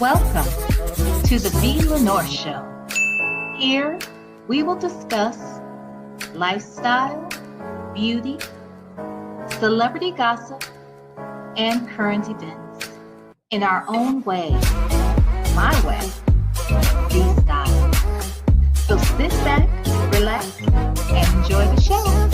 Welcome to the VLenore Show. Here, we will discuss lifestyle, beauty, celebrity gossip, and current events in our own way, my way, the style. So sit back, relax, and enjoy the show.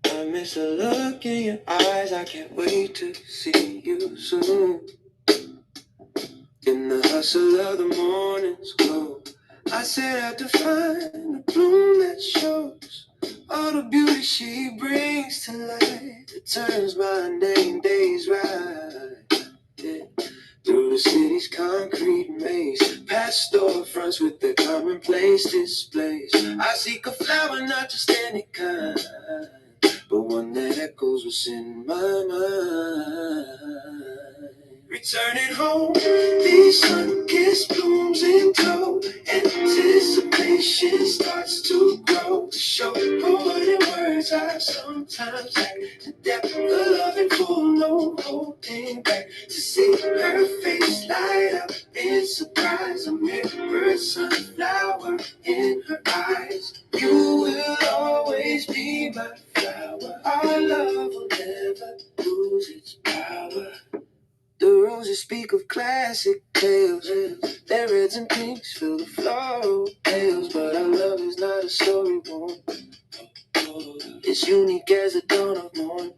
I miss a look in your eyes. I can't wait to see you soon. In the hustle of the morning's glow, I set out to find a bloom that shows all the beauty she brings to life. It turns my name days right. Yeah. Through the city's concrete maze, past storefronts with their commonplace displays, I seek a flower, not just any kind, but one that echoes what's in my mind. Returning home, these sun-kissed blooms in tow. Anticipation starts to grow, to show more than words I sometimes lack. The depth of love and full, no holding back. To see her face light up in surprise, a mirrored sunflower in her eyes. You will always be my flower. Our love will never lose its power. The roses speak of classic tales, their reds and pinks fill the floral tales. But our love is not a story born, it's unique as the dawn of morn.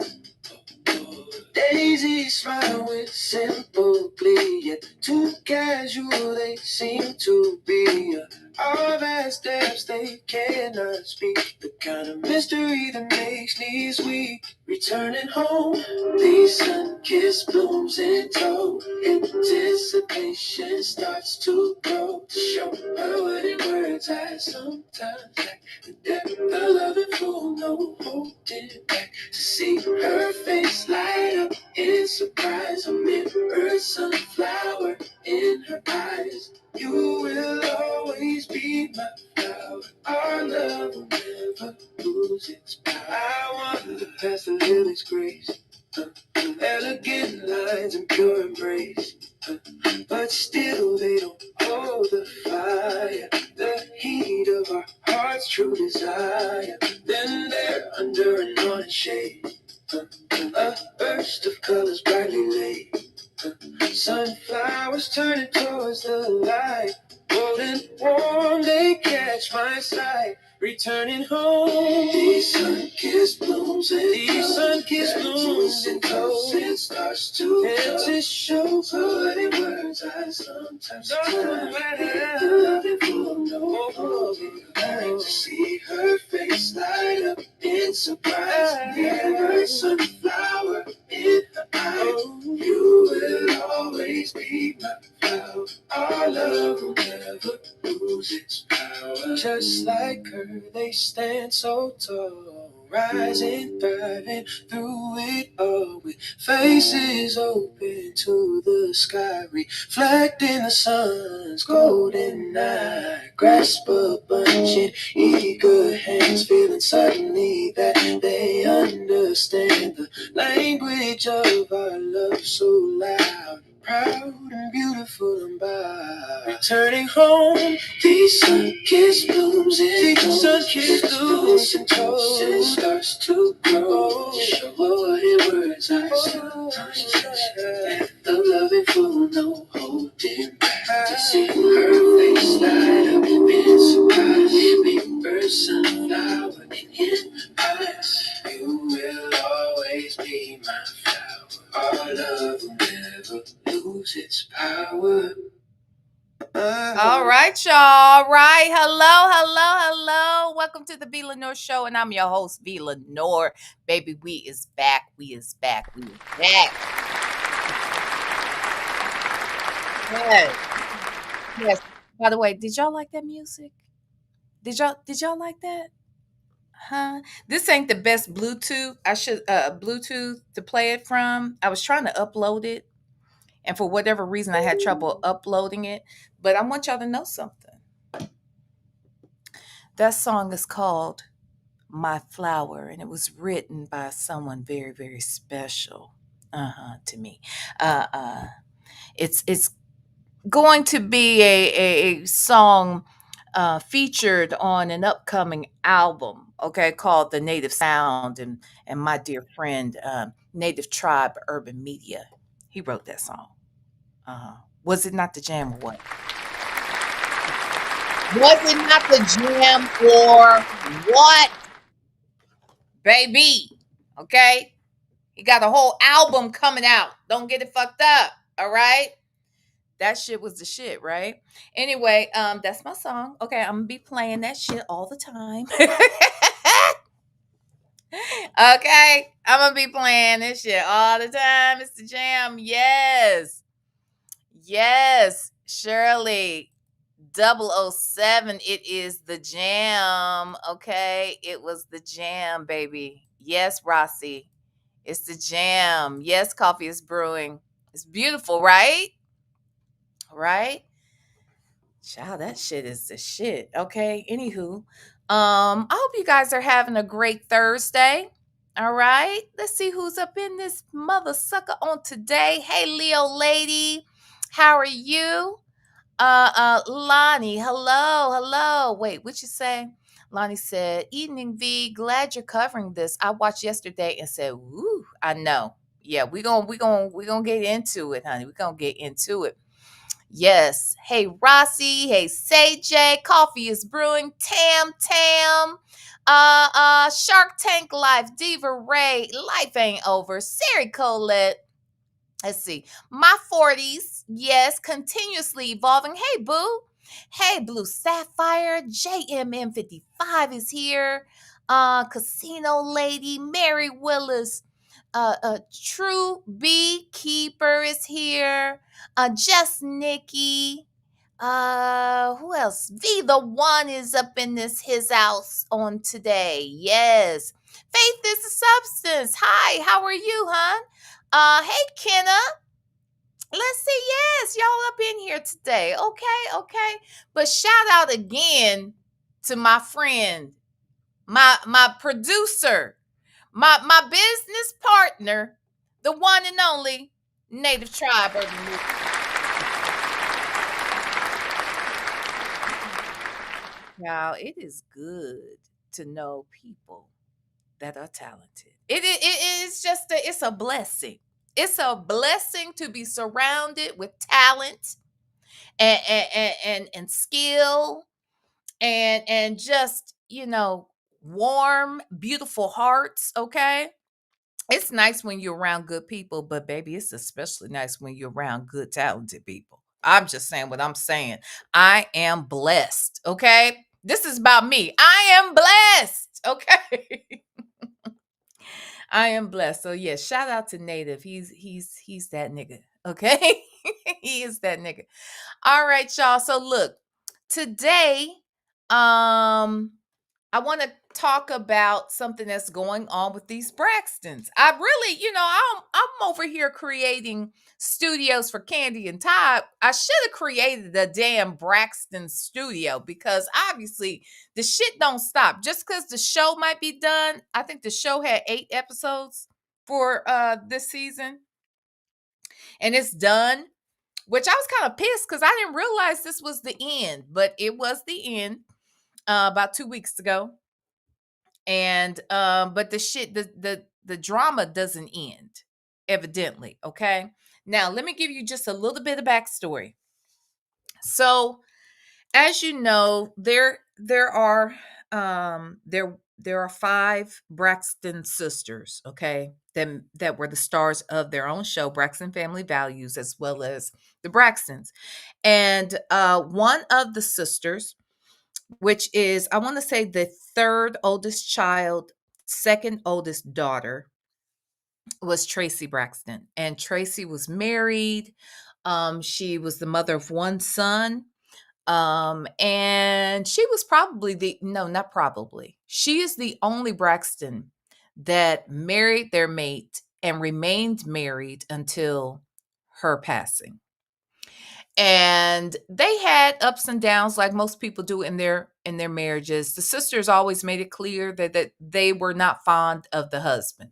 Daisies smile with simple glee, yet too casual they seem to be. Our vast depths they cannot speak, the kind of mystery that makes knees weak. Returning home, these sun-kissed blooms in tow. Anticipation starts to grow, to show her what in words I sometimes lack. The depth of love and full, no holding back. To see her face light up in surprise, a mirrored sunflower in her eyes. You will always be my flower. Our love will never lose its power. I wander past the lily's grace, elegant lines and pure embrace, but still they don't hold the fire, the heat of our heart's true desire. Then there, under an awning shade, a burst of colors brightly laid, sunflowers turning towards the light, golden warm they catch my sight. Returning home, these sun-kissed blooms and these sun-kissed blooms and goes and starts to show. But in words I sometimes don't know. To see her face light up in surprise, never sunflower in her eyes. You will always be my flower. Our love will never lose its power. Just like her, they stand so tall, rising, thriving through it all, with faces open to the sky, reflecting the sun's golden eye. Grasp a bunch in eager hands, feeling suddenly that they understand the language of our love, so loud, proud and beautiful and by. Returning home, these sun-kissed blooms and sun-kissed blooms and toes, and starts to grow. Show what in words I sometimes say. The loving full, no holding back. To see her face light up in surprise, remember sunflower in eyes. You will always be my flower. Our love will never lose its power. All right, y'all. All right. Hello. Welcome to the VLenore Show, and I'm your host, VLenore. Baby, we is back. Yes. Yes. By the way, did y'all like that music? Did y'all like that? Huh? This ain't the best Bluetooth. I should Bluetooth to play it from. I was trying to upload it, and for whatever reason I had trouble uploading it. But I want y'all to know something. That song is called My Flower, and it was written by someone very, very special to me. Uh, uh, it's going to be a song featured on an upcoming album, okay, called The Native Sound, and my dear friend, Native Tribe Urban Media, he wrote that song. Was it not the jam or what? Was it not the jam or what, baby? Okay? He got a whole album coming out. Don't get it fucked up. All right? That shit was the shit, right? Anyway, that's my song. Okay, I'm gonna be playing that shit all the time. Okay? I'm gonna be playing this shit all the time. It's the jam. Yes. Yes, Shirley. 007, it is the jam. Okay, it was the jam, baby. Yes, Rossi, it's the jam. Yes, coffee is brewing. It's beautiful, right? Right? Child, that shit is the shit. Okay. Anywho, I hope you guys are having a great Thursday. All right. Let's see who's up in this mother sucker on today. Hey, Leo lady, how are you? Lonnie, hello. Wait, what you say? Lonnie said, "Evening V, glad you're covering this. I watched yesterday and said, woo, I know. Yeah, we gonna get into it, honey. We're gonna get into it. Yes. Hey, Rossi. Hey, Say coffee is brewing. Tam. Shark Tank Life, Diva Ray, life ain't over. Sari Colette. Let's see. My 40s, yes, continuously evolving. Hey, boo. Hey, Blue Sapphire. JMM55 is here. Casino Lady, Mary Willis. True Beekeeper is here. Just Nikki. Who else? V the One is up in his house on today. Yes. Faith is a substance. Hi, how are you, hon? Hey, Kenna. Let's see. Yes, y'all up in here today. Okay. But shout out again to my friend, my producer, my business partner, the one and only Native Tribe Urban Music. Now, it is good to know people that are talented. It is just it's a blessing. It's a blessing to be surrounded with talent and skill and just warm, beautiful hearts, okay? It's nice when you're around good people, but baby, it's especially nice when you're around good, talented people. I'm just saying what I'm saying. I am blessed, okay? This is about me. I am blessed, okay? I am blessed. So yeah, shout out to Native. He's that nigga, okay? He is that nigga. All right, y'all. So look, today, I want to talk about something that's going on with these Braxtons. I really, I'm over here creating studios for Candy and Todd. I should have created a damn Braxton studio because obviously the shit don't stop. Just because the show might be done, I think the show had 8 episodes for this season, and it's done. Which I was kind of pissed because I didn't realize this was the end, but it was the end about 2 weeks ago. And but the shit, the drama doesn't end, evidently. Okay. Now let me give you just a little bit of backstory. So, as you know, there are 5 Braxton sisters, okay, that were the stars of their own show, Braxton Family Values, as well as the Braxtons. And one of the sisters, which is, I want to say, the third oldest child, second oldest daughter, was Traci Braxton. And Traci was married. She was the mother of one son. And she was probably no, not probably. She is the only Braxton that married their mate and remained married until her passing. And they had ups and downs like most people do in their marriages. The sisters always made it clear that they were not fond of the husband.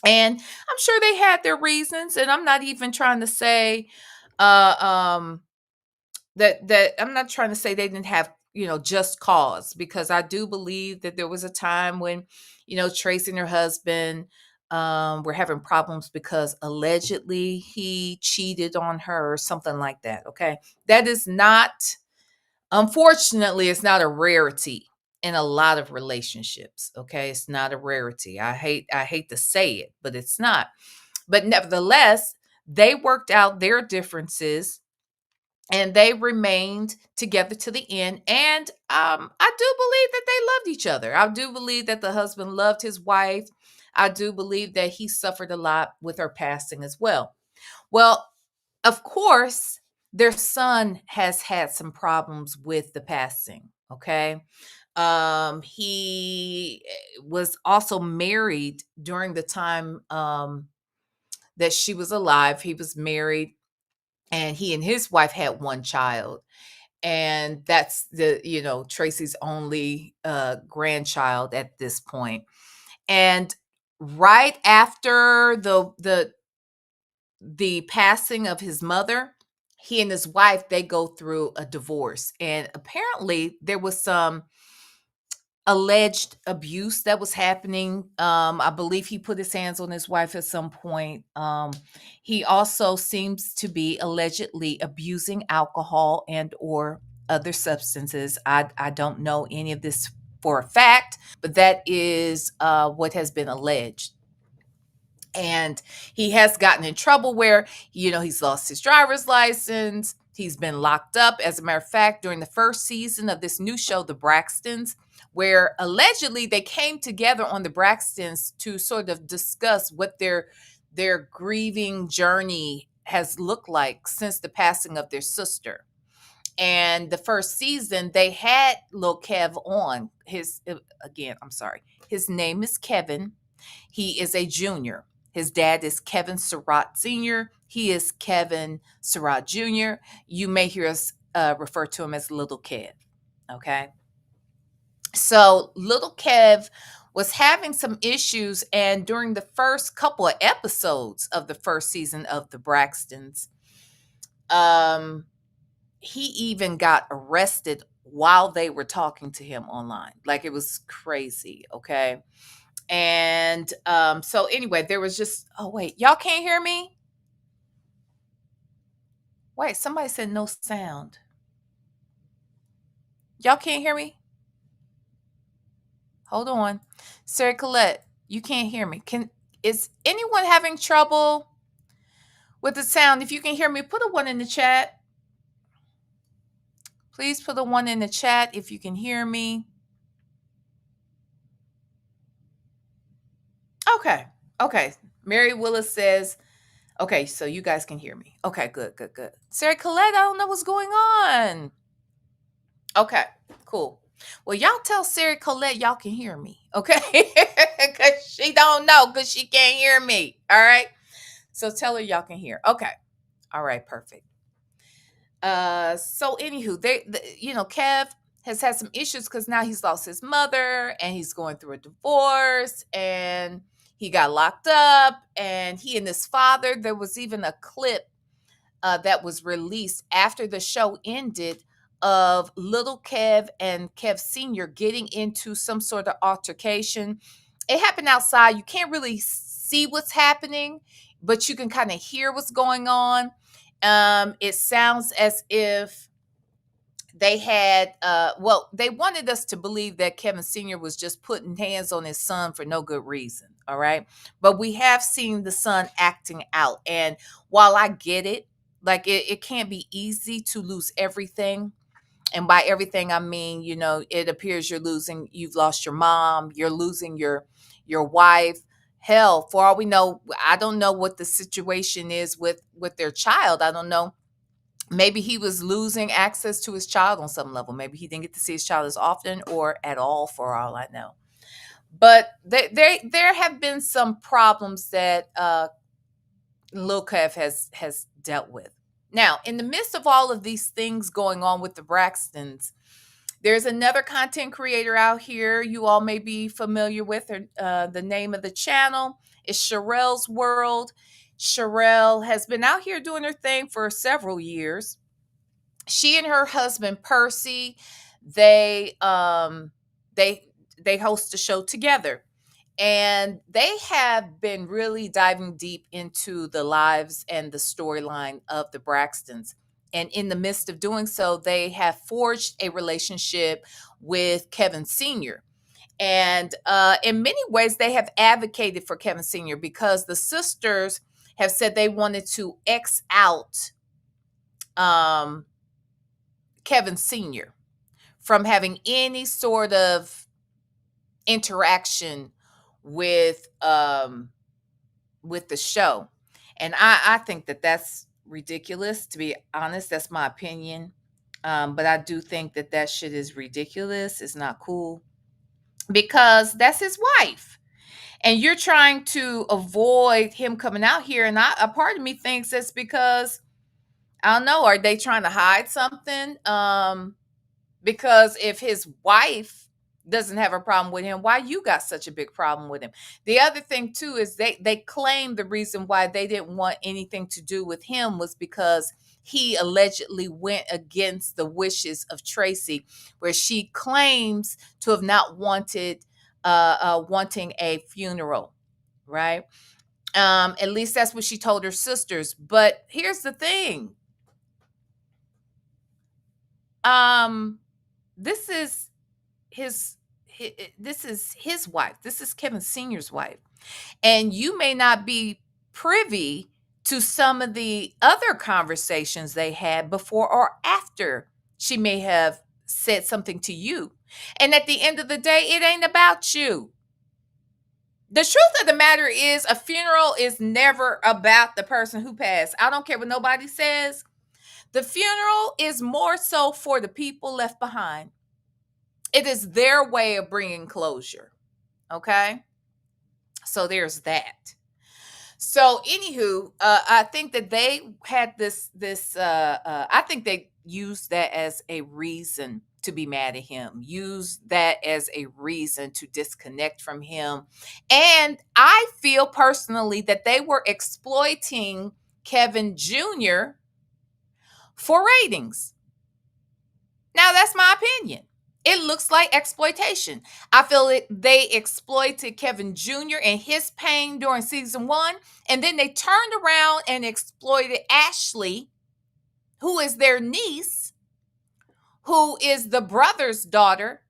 And I'm sure they had their reasons, and I'm not even trying to say uh that I'm not trying to say they didn't have, just cause, because I do believe that there was a time when, Tracy and her husband were having problems because allegedly he cheated on her or something like that. Okay. That is not, unfortunately, it's not a rarity in a lot of relationships. Okay. It's not a rarity. I hate to say it, but it's not. But nevertheless, they worked out their differences and they remained together to the end. And I do believe that they loved each other. I do believe that the husband loved his wife. I do believe that he suffered a lot with her passing as well. Well, of course, their son has had some problems with the passing. Okay. He was also married during the time that she was alive. He was married, and he and his wife had one child, and that's Tracy's only grandchild at this point. And right after the passing of his mother, he and his wife, they go through a divorce, and apparently there was some alleged abuse that was happening. I believe he put his hands on his wife at some point. He also seems to be allegedly abusing alcohol and or other substances. I don't know any of this for a fact, but that is what has been alleged. And he has gotten in trouble where, he's lost his driver's license. He's been locked up. As a matter of fact, during the first season of this new show, The Braxtons, where allegedly they came together on The Braxtons to sort of discuss what their grieving journey has looked like since the passing of their sister. And the first season, they had Lil Kev on. I'm sorry. His name is Kevin. He is a junior. His dad is Kevin Surratt Sr. He is Kevin Surratt Jr. You may hear us refer to him as Little Kev. Okay. So Little Kev was having some issues. And during the first couple of episodes of the first season of The Braxtons, he even got arrested while they were talking to him online. Like, it was crazy. Okay. And so anyway, there was just, oh wait, y'all can't hear me? Wait, somebody said no sound. Y'all can't hear me? Hold on. Sarah Colette, you can't hear me. Is anyone having trouble with the sound? If you can hear me, put a one in the chat. Please put a one in the chat if you can hear me. Okay. Okay. Mary Willis says, okay, so you guys can hear me. Okay, good, good, good. Sarah Colette, I don't know what's going on. Okay, cool. Well, y'all tell Sarah Colette y'all can hear me, okay? Because she don't know because she can't hear me. All right. So tell her y'all can hear. Okay. All right, perfect. So anywho, Kev has had some issues because now he's lost his mother and he's going through a divorce and he got locked up and he and his father, there was even a clip that was released after the show ended of little Kev and Kev Sr. getting into some sort of altercation. It happened outside. You can't really see what's happening, but you can kind of hear what's going on. It sounds as if they had they wanted us to believe that Kevin Sr. was just putting hands on his son for no good reason. All right. But we have seen the son acting out. And while I get it, like it can't be easy to lose everything. And by everything I mean, it appears you've lost your mom, you're losing your wife. Hell, for all we know, I don't know what the situation is with their child. I don't know. Maybe he was losing access to his child on some level. Maybe he didn't get to see his child as often or at all, for all I know. But there have been some problems that Lil Kev has dealt with. Now, in the midst of all of these things going on with the Braxtons, there's another content creator out here you all may be familiar with. The name of the channel is Sharrell's World. Sharrell has been out here doing her thing for several years. She and her husband Percy, they host a show together. And they have been really diving deep into the lives and the storyline of the Braxtons. And in the midst of doing so, they have forged a relationship with Kevin Sr. And in many ways, they have advocated for Kevin Sr. because the sisters have said they wanted to X out Kevin Sr. from having any sort of interaction with the show. And I think that that's ridiculous, to be honest. That's my opinion. But I do think that shit is ridiculous. It's not cool because that's his wife. And you're trying to avoid him coming out here. And a part of me thinks it's because, I don't know, are they trying to hide something? Because if his wife doesn't have a problem with him, why you got such a big problem with him? The other thing too is they claim the reason why they didn't want anything to do with him was because he allegedly went against the wishes of Traci, where she claims to have not wanting a funeral, right? At least that's what she told her sisters. But here's the thing. This is his wife. This is Kevin Sr.'s wife. And you may not be privy to some of the other conversations they had before or after she may have said something to you. And at the end of the day, it ain't about you. The truth of the matter is, a funeral is never about the person who passed. I don't care what nobody says. The funeral is more so for the people left behind. It is their way of bringing closure. Okay? So there's that. So anywho, I think that they had this I think they used that as a reason to be mad at him, use that as a reason to disconnect from him. And I feel personally that they were exploiting Kevin Jr. for ratings. Now, that's my opinion. It looks like exploitation. I feel they exploited Kevin Jr. and his pain during season 1, and then they turned around and exploited Ashley, who is their niece, who is the brother's daughter,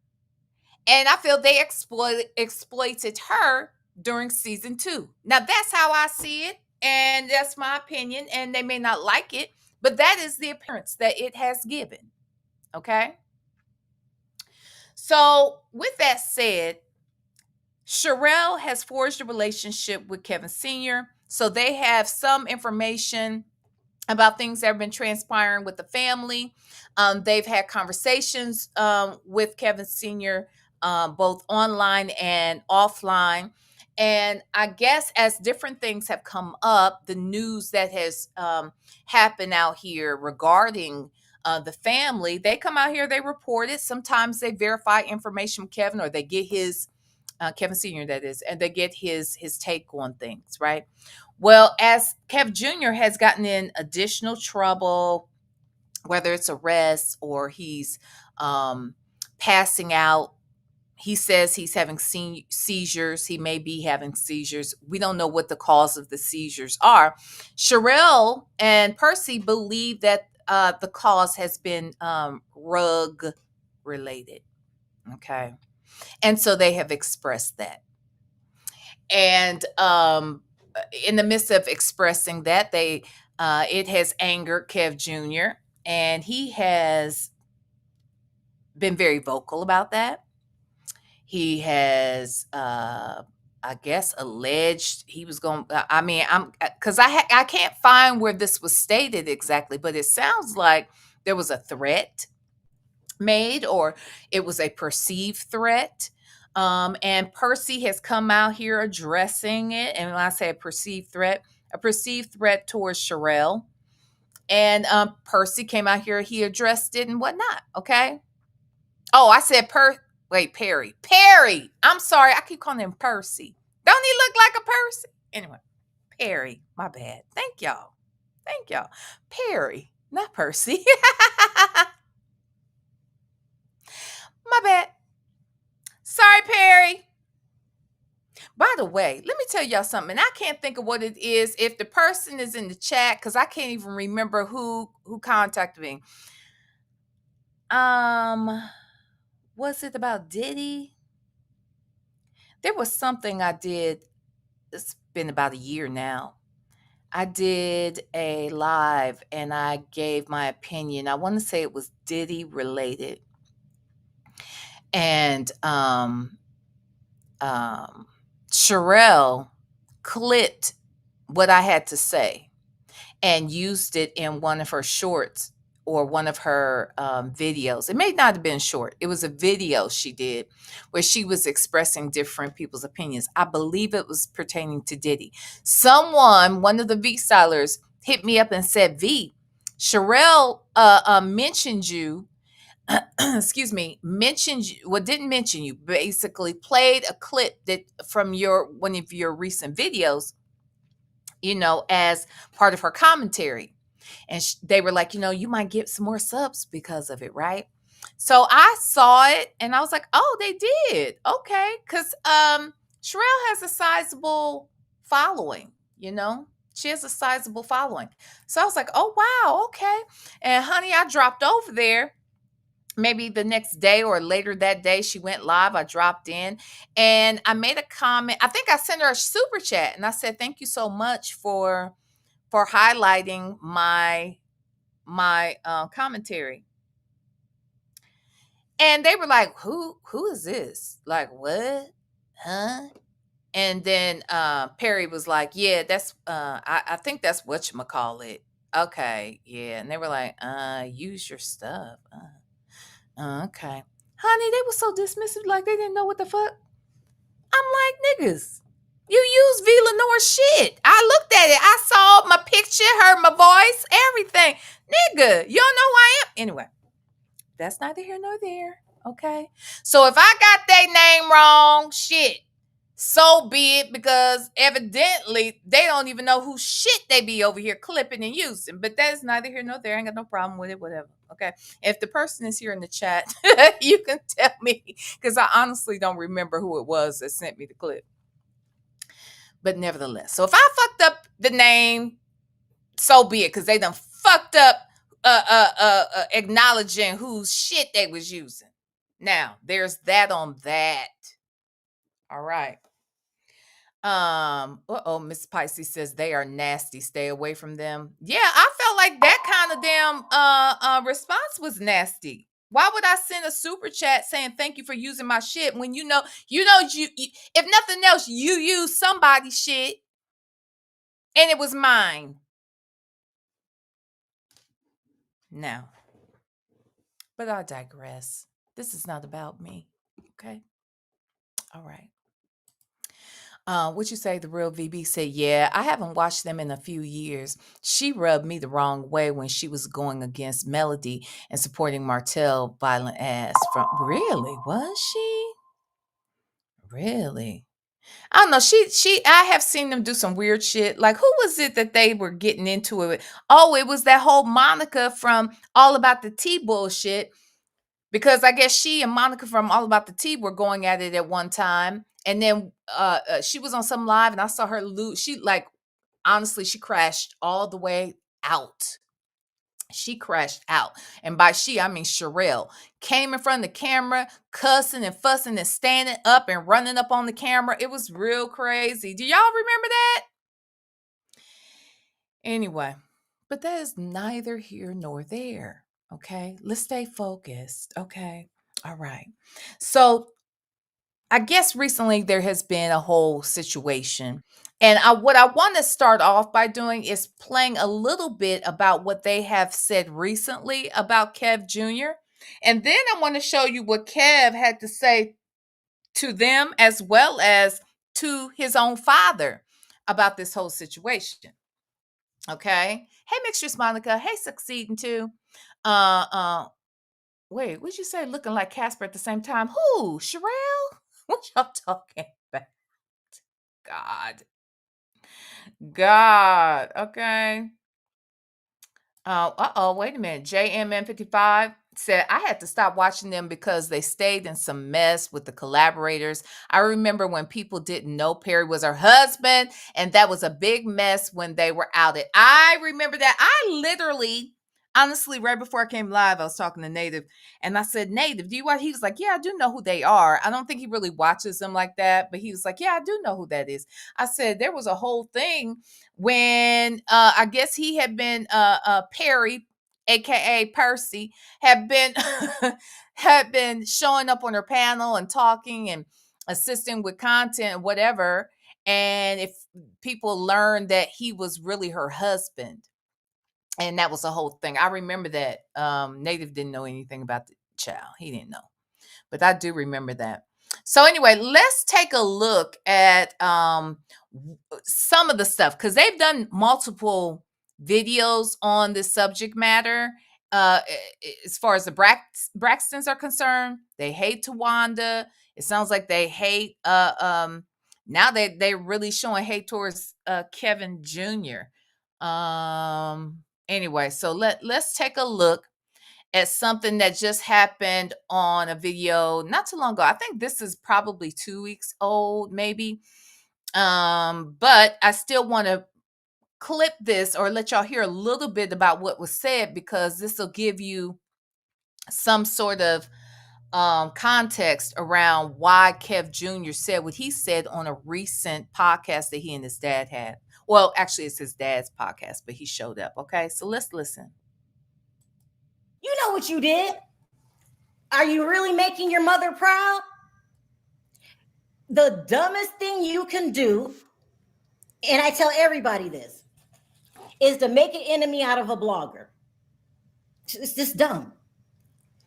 And I feel they exploited her during season 2. Now that's how I see it, and that's my opinion, and they may not like it, but that is the appearance that it has given. Okay? So, with that said, Sharrell has forged a relationship with Kevin Sr., so they have some information about things that have been transpiring with the family. They've had conversations with Kevin Sr., both online and offline. And I guess as different things have come up, the news that has happened out here regarding the family, they come out here, they report it. Sometimes they verify information from Kevin, or they get his Kevin Sr., that is, and they get his take on things, right? Well, as Kev Jr. has gotten in additional trouble, whether it's arrests or he's passing out, he says he's having seizures. He may be having seizures. We don't know what the cause of the seizures are. Sharrell and Percy believe that the cause has been rug related. Okay. And so they have expressed that. And in the midst of expressing that, it has angered Kev Jr., and he has been very vocal about that. He has, I guess, alleged he was going. I mean, because I can't find where this was stated exactly, but it sounds like there was a threat made, or it was a perceived threat. And Percy has come out here addressing it. And when I say a perceived threat towards Sharrell. And Percy came out here, he addressed it and whatnot. Okay. Oh, I said Perry. Perry. I'm sorry. I keep calling him Percy. Don't he look like a Percy? Anyway, Perry. My bad. Thank y'all. Perry, not Percy. My bad. Sorry, Perry. By the way, let me tell y'all something. I can't think of what it is. If the person is in the chat, because I can't even remember who contacted me. Was it about Diddy? There was something I did. It's been about a year now. I did a live and I gave my opinion. I want to say it was Diddy related. And Sharrell clipped what I had to say and used it in one of her shorts or one of her videos. It may not have been short. It was a video she did where she was expressing different people's opinions. I believe it was pertaining to Diddy. One of the V-stylers hit me up and said, V, Sharrell mentioned you excuse me, didn't mention you, basically played a clip that from one of your recent videos, as part of her commentary. And they were like, you might get some more subs because of it, right? So I saw it and I was like, oh, they did. Okay. Because Sharrell has a sizable following, She has a sizable following. So I was like, oh, wow. Okay. And honey, I dropped over there. Maybe the next day or later that day, she went live. I dropped in and I made a comment. I think I sent her a super chat and I said, thank you so much for highlighting my commentary. And they were like, who is this? Like, what? Huh? And then Perry was like, yeah, that's I think that's whatchamacallit. Okay, yeah. And they were like, use your stuff. Okay. Honey, they were so dismissive, like they didn't know what the fuck. I'm like, niggas, you use VLenore shit. I looked at it. I saw my picture, heard my voice, everything. Nigga, you don't know who I am. Anyway, that's neither here nor there. Okay. So if I got their name wrong, shit, so be it, because evidently they don't even know who shit they be over here clipping and using. But that is neither here nor there. I ain't got no problem with it, whatever. Okay. If the person is here in the chat, you can tell me, because I honestly don't remember who it was that sent me the clip. But nevertheless, so if I fucked up the name, so be it, because they done fucked up acknowledging whose shit they was using. Now, there's that on that. All right. Miss Pisces says they are nasty. Stay away from them. Yeah, I felt like that kind of damn response was nasty. Why would I send a super chat saying thank you for using my shit when you if nothing else, you use somebody's shit and it was mine. Now, but I digress. This is not about me. Okay. All right. What you say? The real VB said, yeah, I haven't watched them in a few years. She rubbed me the wrong way when she was going against Melody and supporting Martell violent ass. Really? Was she? Really? I don't know. I have seen them do some weird shit. Like, who was it that they were getting into it with? Oh, it was that whole Monica from All About the Tea bullshit. Because I guess she and Monica from All About the Tea were going at it at one time. And then she was on some live and I saw her lose. She honestly, she crashed all the way out. She crashed out. And by she, I mean Sharrell. Came in front of the camera, cussing and fussing and standing up and running up on the camera. It was real crazy. Do y'all remember that? Anyway, but that is neither here nor there. Okay, let's stay focused. Okay, all right. So I guess recently there has been a whole situation. And what I want to start off by doing is playing a little bit about what they have said recently about Kev Jr. And then I want to show you what Kev had to say to them as well as to his own father about this whole situation. Okay. Hey, Mixtress Monica. Hey, Succeeding too. Wait, what'd you say? Looking like Casper at the same time? Who? Sharrell? What y'all talking about? God. Okay. Wait a minute. JMN55 said, I had to stop watching them because they stayed in some mess with the collaborators. I remember when people didn't know Perry was her husband, and that was a big mess when they were outed. I remember that. I literally, honestly, right before I came live, I was talking to Native, and I said, Native, do you watch? He was like, yeah, I do know who they are. I don't think he really watches them like that, but he was like, yeah, I do know who that is. I said, there was a whole thing when I guess he had been Perry, aka Percy, had been had been showing up on her panel and talking and assisting with content, whatever. And if people learned that he was really her husband, and that was the whole thing. I remember that. Native didn't know anything about the child. He didn't know. But I do remember that. So anyway, let's take a look at some of the stuff because they've done multiple videos on this subject matter. As far as the Braxtons are concerned, they hate Tawanda. It sounds like they hate now they're really showing hate towards Kevin Jr. Anyway, so let's take a look at something that just happened on a video not too long ago. I think this is probably 2 weeks old, maybe. But I still want to clip this or let y'all hear a little bit about what was said because this will give you some sort of context around why Kev Jr. said what he said on a recent podcast that he and his dad had. Well, actually, it's his dad's podcast, but he showed up. Okay, so let's listen. You know what you did. Are you really making your mother proud? The dumbest thing you can do, and I tell everybody this, is to make an enemy out of a blogger. It's just dumb.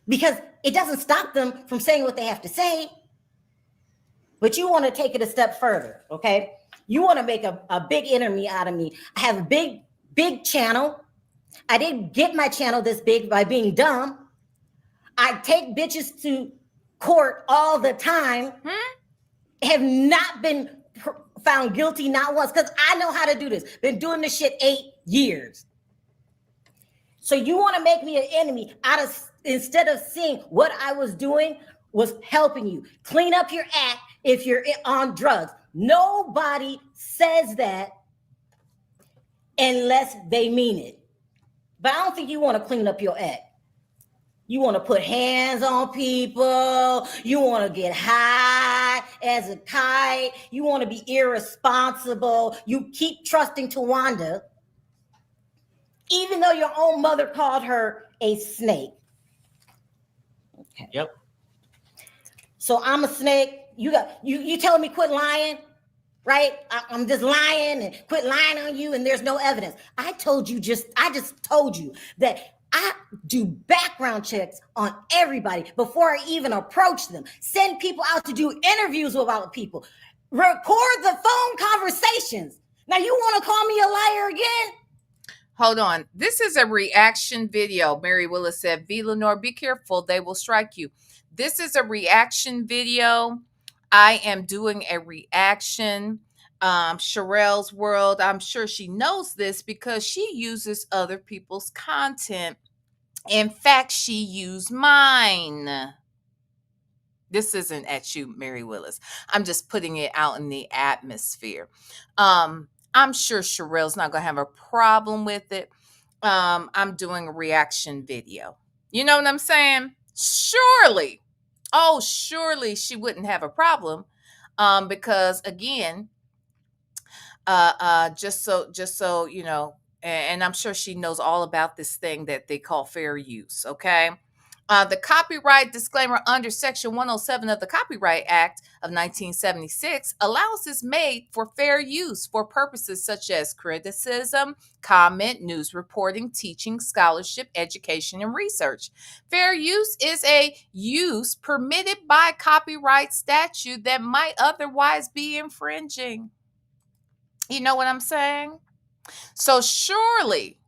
Because it doesn't stop them from saying what they have to say. But you want to take it a step further, okay? You want to make a big enemy out of me. I have a big channel. I didn't get my channel this big by being dumb. I take bitches to court all the time. Have not been found guilty not once because I know how to do this. Been doing this shit 8 years. So you want to make me an enemy instead of seeing what I was doing was helping you clean up your act if you're on drugs. Nobody says that unless they mean it. But I don't think you want to clean up your act. You want to put hands on people. You want to get high as a kite. You want to be irresponsible. You keep trusting Tawanda, even though your own mother called her a snake. Okay. Yep. So I'm a snake. You telling me quit lying, right? I'm just lying and quit lying on you, and there's no evidence. I just told you that I do background checks on everybody before I even approach them. Send people out to do interviews with other people. Record the phone conversations. Now you want to call me a liar again? Hold on. This is a reaction video. Mary Willis said, VLenore, be careful. They will strike you. This is a reaction video. I am doing a reaction. Sharrell's World, I'm sure she knows this because she uses other people's content. In fact, she used mine. This isn't at you, Mary Willis. I'm just putting it out in the atmosphere. I'm sure Sharrell's not going to have a problem with it. I'm doing a reaction video. You know what I'm saying? Surely. Oh, surely she wouldn't have a problem. Because again, just so you know, and I'm sure she knows all about this thing that they call fair use. Okay. The copyright disclaimer under Section 107 of the Copyright Act of 1976 allowance is made for fair use for purposes such as criticism, comment, news reporting, teaching, scholarship, education, and research. Fair use is a use permitted by copyright statute that might otherwise be infringing. You know what I'm saying? So surely,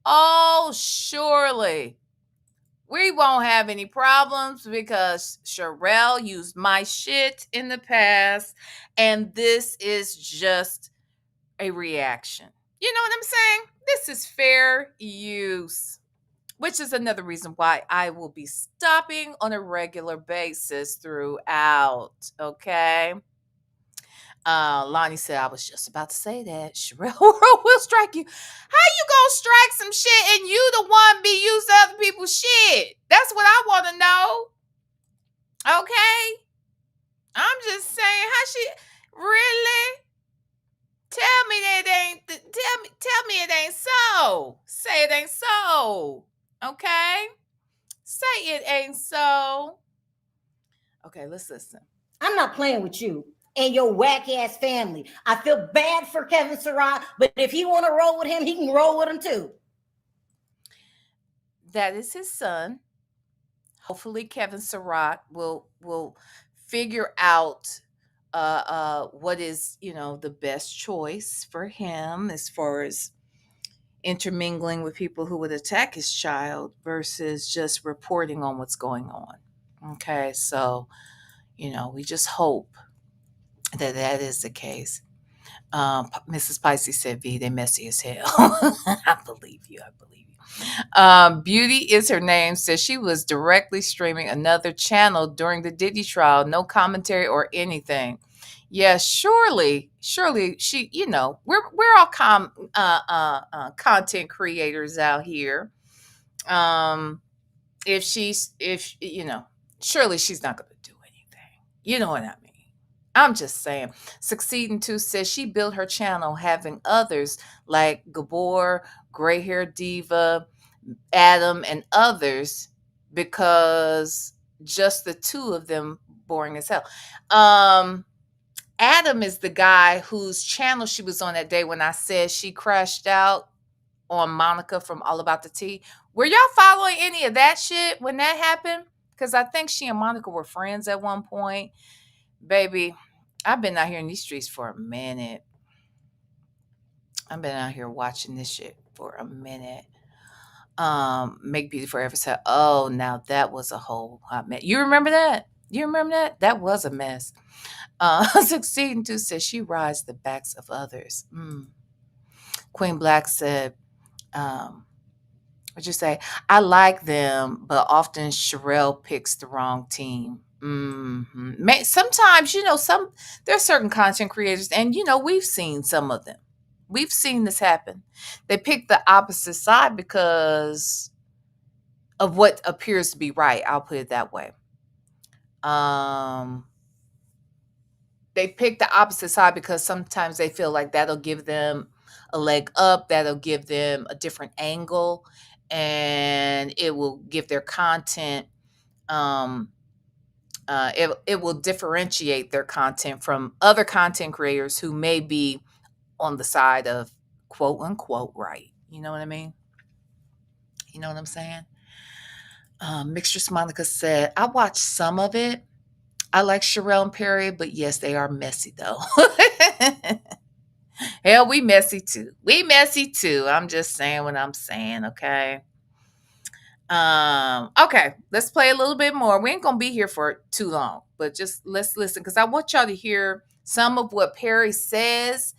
oh, surely, we won't have any problems because Sharrell used my shit in the past, and this is just a reaction. You know what I'm saying? This is fair use, which is another reason why I will be stopping on a regular basis throughout, okay? Lonnie said, I was just about to say that. Sharrell will strike you. How you gonna strike some shit and you the one be using other people's shit? That's what I want to know. Okay? I'm just saying, how she really? Tell me that it ain't tell me it ain't so. Say it ain't so. Okay? Say it ain't so. Okay, let's listen. I'm not playing with you and your whack ass family. I feel bad for Kevin Surratt, but if he want to roll with him, he can roll with him too. That is his son. Hopefully, Kevin Surratt will figure out what is, you know, the best choice for him as far as intermingling with people who would attack his child versus just reporting on what's going on. Okay, so you know, we just hope that that is the case. Mrs. Pisces said, "V, they messy as hell." I believe you. I believe you. Beauty is her name. Says she was directly streaming another channel during the Diddy trial. No commentary or anything. Yeah, surely she. You know, we're all content creators out here. If you know, surely she's not going to do anything. You know what I mean? I'm just saying. Succeeding to says she built her channel having others like Gabor, Gray Hair Diva, Adam, and others because just the two of them boring as hell. Adam is the guy whose channel she was on that day when I said she crashed out on Monica from All About the Tea. Were y'all following any of that shit when that happened? Because I think she and Monica were friends at one point. Baby, I've been out here in these streets for a minute. I've been out here watching this shit for a minute. Make Beauty Forever said, oh, now that was a whole hot mess. You remember that? You remember that? That was a mess. Succeeding to says she rides the backs of others. Queen Black said, what'd you say? I like them, but often Sharrell picks the wrong team. Sometimes, you know, there's certain content creators, and you know, we've seen some of them. We've seen this happen. They pick the opposite side because of what appears to be right. I'll put it that way. They pick the opposite side because sometimes they feel like that'll give them a leg up, that'll give them a different angle, and it will give their content, it will differentiate their content from other content creators who may be on the side of quote unquote right. You know what I mean? You know what I'm saying? Mixtress Monica said, I watched some of it. I like Sharrell and Perry, but yes, they are messy though. Hell, we messy too. We messy too. I'm just saying what I'm saying, okay? Okay, let's play a little bit more. We ain't gonna be here for too long, but just let's listen because I want y'all to hear some of what Perry says.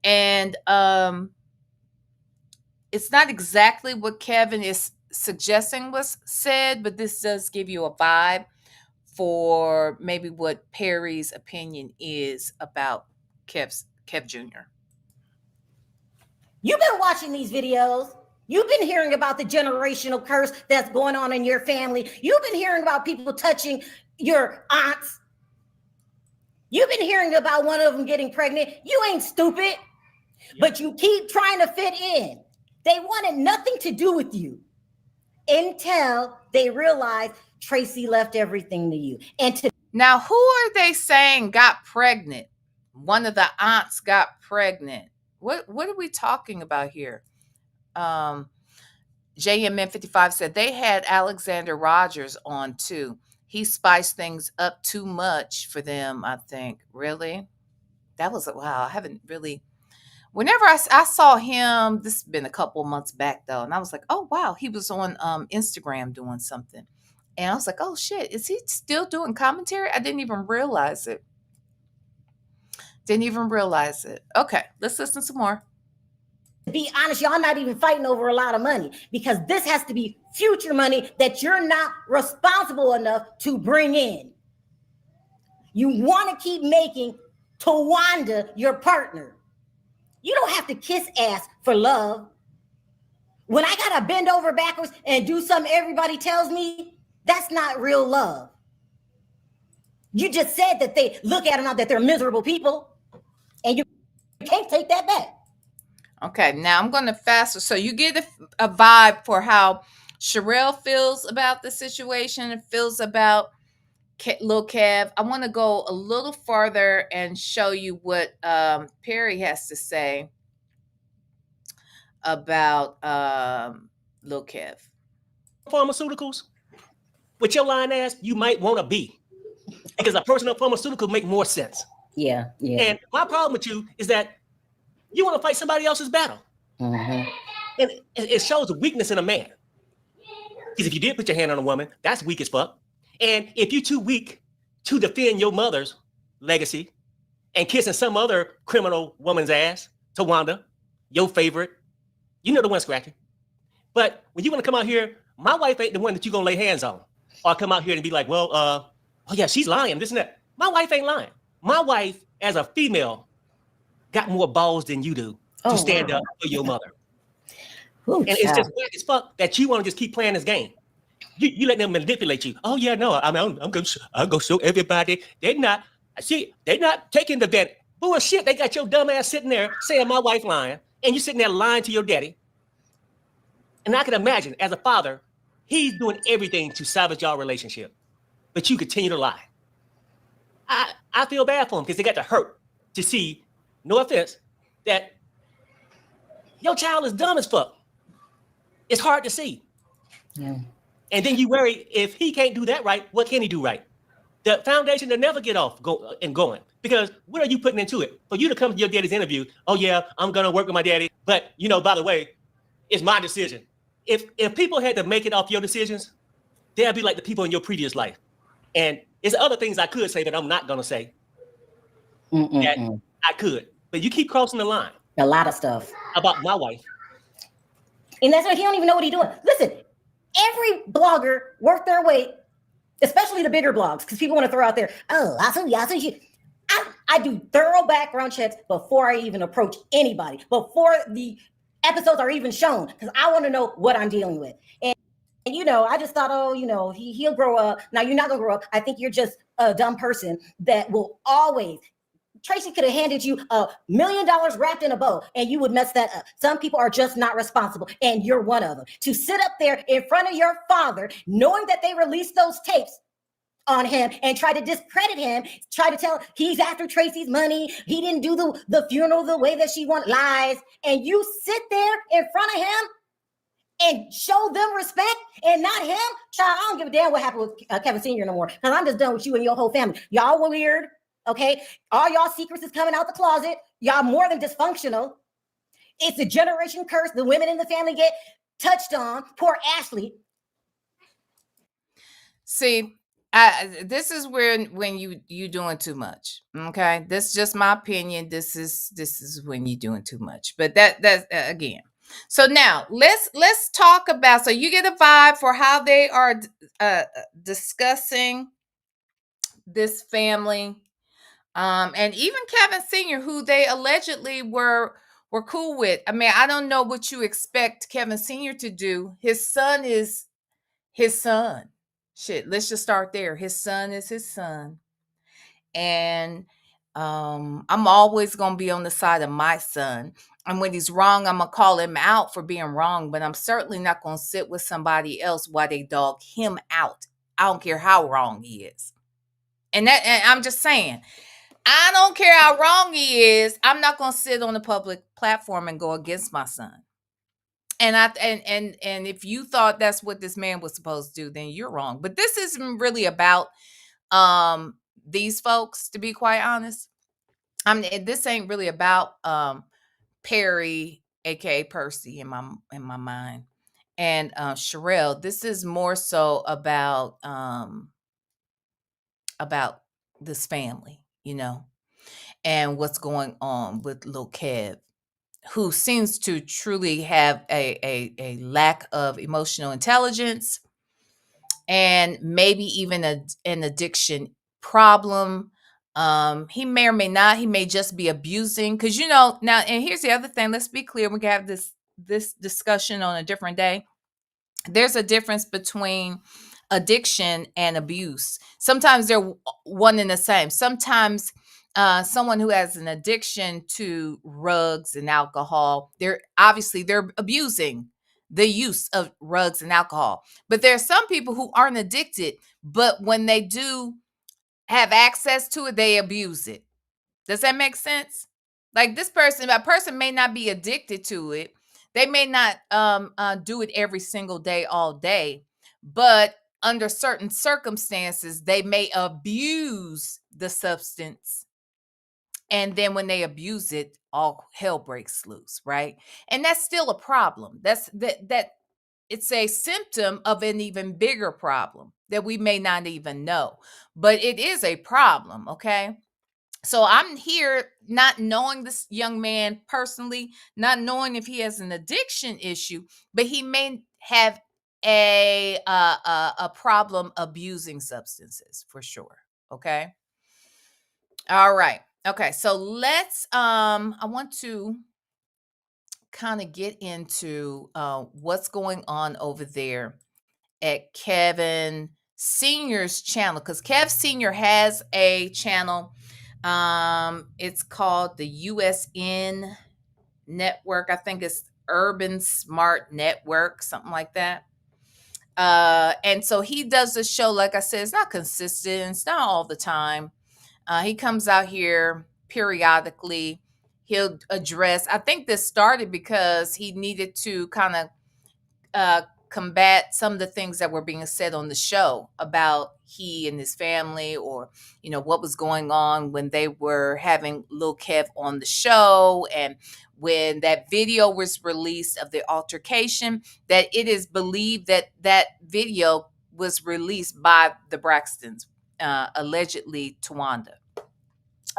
And it's not exactly what Kevin is suggesting was said, but this does give you a vibe for maybe what Perry's opinion is about Kev Jr. You've been watching these videos. You've been hearing about the generational curse that's going on in your family. You've been hearing about people touching your aunts. You've been hearing about one of them getting pregnant. You ain't stupid, but you keep trying to fit in. They wanted nothing to do with you until they realized Traci left everything to you. Now, who are they saying got pregnant? One of the aunts got pregnant. What are we talking about here? JMN55 said they had Alexander Rogers on too. He spiced things up too much for them, I think. Really? That was, wow, I haven't really. Whenever I saw him, this has been a couple months back though, and I was like, oh, wow, he was on Instagram doing something. And I was like, oh, shit, is he still doing commentary? I didn't even realize it. Okay, let's listen some more. To be honest, y'all not even fighting over a lot of money because this has to be future money that you're not responsible enough to bring in. You want to keep making Tawanda your partner. You don't have to kiss ass for love. When I got to bend over backwards and do something everybody tells me, that's not real love. You just said that they look at them now that they're miserable people, and you can't take that back. Okay, now I'm going to fast. So you get a vibe for how Sharrell feels about the situation and feels about Lil Kev. I want to go a little farther and show you what Perry has to say about Lil Kev. Pharmaceuticals, with your line ass, you might want to be. Because a personal pharmaceutical make more sense. Yeah. And my problem with you is that you want to fight somebody else's battle. Mm-hmm. And it shows a weakness in a man. Because if you did put your hand on a woman, that's weak as fuck. And if you're too weak to defend your mother's legacy and kissing some other criminal woman's ass, Tawanda, your favorite, you know the one scratching. But when you want to come out here, my wife ain't the one that you're going to lay hands on. Or come out here and be like, well, oh yeah, she's lying, this and that. My wife ain't lying. My wife, as a female, got more balls than you do to stand up for your mother. Ooh, and it's just whack as fuck that you want to just keep playing this game. You let them manipulate you. Oh yeah, no, I'm gonna show everybody. They're not taking the bet. Bullshit, they got your dumb ass sitting there saying my wife lying, and you sitting there lying to your daddy. And I can imagine, as a father, he's doing everything to salvage your relationship, but you continue to lie. I feel bad for him because they got to hurt to see, no offense, that your child is dumb as fuck. It's hard to see. Yeah. And then you worry, if he can't do that right, what can he do right? The foundation will never get off going. Because what are you putting into it? For you to come to your daddy's interview, oh yeah, I'm gonna work with my daddy, but by the way, it's my decision. If people had to make it off your decisions, they'd be like the people in your previous life. And there's other things I could say that I'm not gonna say. That I could, but you keep crossing the line. A lot of stuff about my wife. And that's why he don't even know what he's doing. Listen, every blogger worked their way, especially the bigger blogs, because people want to throw out there, I do thorough background checks before I even approach anybody, before the episodes are even shown, because I want to know what I'm dealing with. And I just thought, oh, he'll grow up. Now you're not gonna grow up. I think you're just a dumb person that will always. Traci could have handed you $1 million wrapped in a bow and you would mess that up. Some people are just not responsible, and you're one of them. To sit up there in front of your father, knowing that they released those tapes on him and try to discredit him, try to tell he's after Traci's money, he didn't do the funeral the way that she wanted, lies, and you sit there in front of him and show them respect and not him. Child, I don't give a damn what happened with Kevin Sr. no more, because I'm just done with you and your whole family. Y'all were weird, okay? All y'all secrets is coming out the closet. Y'all more than dysfunctional. It's a generation curse. The women in the family get touched on. Poor Ashley. See, this is when you doing too much. Okay, this is just my opinion. This is when you're doing too much. But that's again. So now let's talk about. So you get a vibe for how they are discussing this family, and even Kevin Sr., who they allegedly were cool with. I mean, I don't know what you expect Kevin Sr. to do. His son is his son. Shit, let's just start there. His son is his son. And I'm always going to be on the side of my son. And when he's wrong, I'm going to call him out for being wrong. But I'm certainly not going to sit with somebody else while they dog him out. I don't care how wrong he is. And I'm just saying, I don't care how wrong he is. I'm not going to sit on a public platform and go against my son. And if you thought that's what this man was supposed to do, then you're wrong. But this isn't really about these folks, to be quite honest. This ain't really about Perry, aka Percy, in my mind, and Sharrell. This is more so about this family, and what's going on with Lil Kev, who seems to truly have a lack of emotional intelligence, and maybe even an addiction problem. He may or may not. He may just be abusing, because now. And here's the other thing. Let's be clear. We can have this discussion on a different day. There's a difference between addiction and abuse. Sometimes they're one and the same. Sometimes someone who has an addiction to drugs and alcohol, they're abusing the use of drugs and alcohol. But there are some people who aren't addicted, but when they do have access to it, they abuse it. Does that make sense? Like a person may not be addicted to it. They may not do it every single day, all day, but under certain circumstances, they may abuse the substance. And then when they abuse it, all hell breaks loose, right? And that's still a problem. That it's a symptom of an even bigger problem that we may not even know. But it is a problem, okay? So I'm here not knowing this young man personally, not knowing if he has an addiction issue, but he may have a problem abusing substances for sure. Okay. All right. Okay. So let's I want to kind of get into what's going on over there at Kevin Sr.'s channel, because Kev Sr. has a channel. It's called the USN Network. I think it's Urban Smart Network, something like that. And so he does a show, like I said, it's not consistent, it's not all the time. He comes out here periodically. He'll address, I think this started because he needed to kind of combat some of the things that were being said on the show about he and his family, or what was going on when they were having Lil Kev on the show. And when that video was released of the altercation, that it is believed that video was released by the Braxtons, allegedly Tawanda.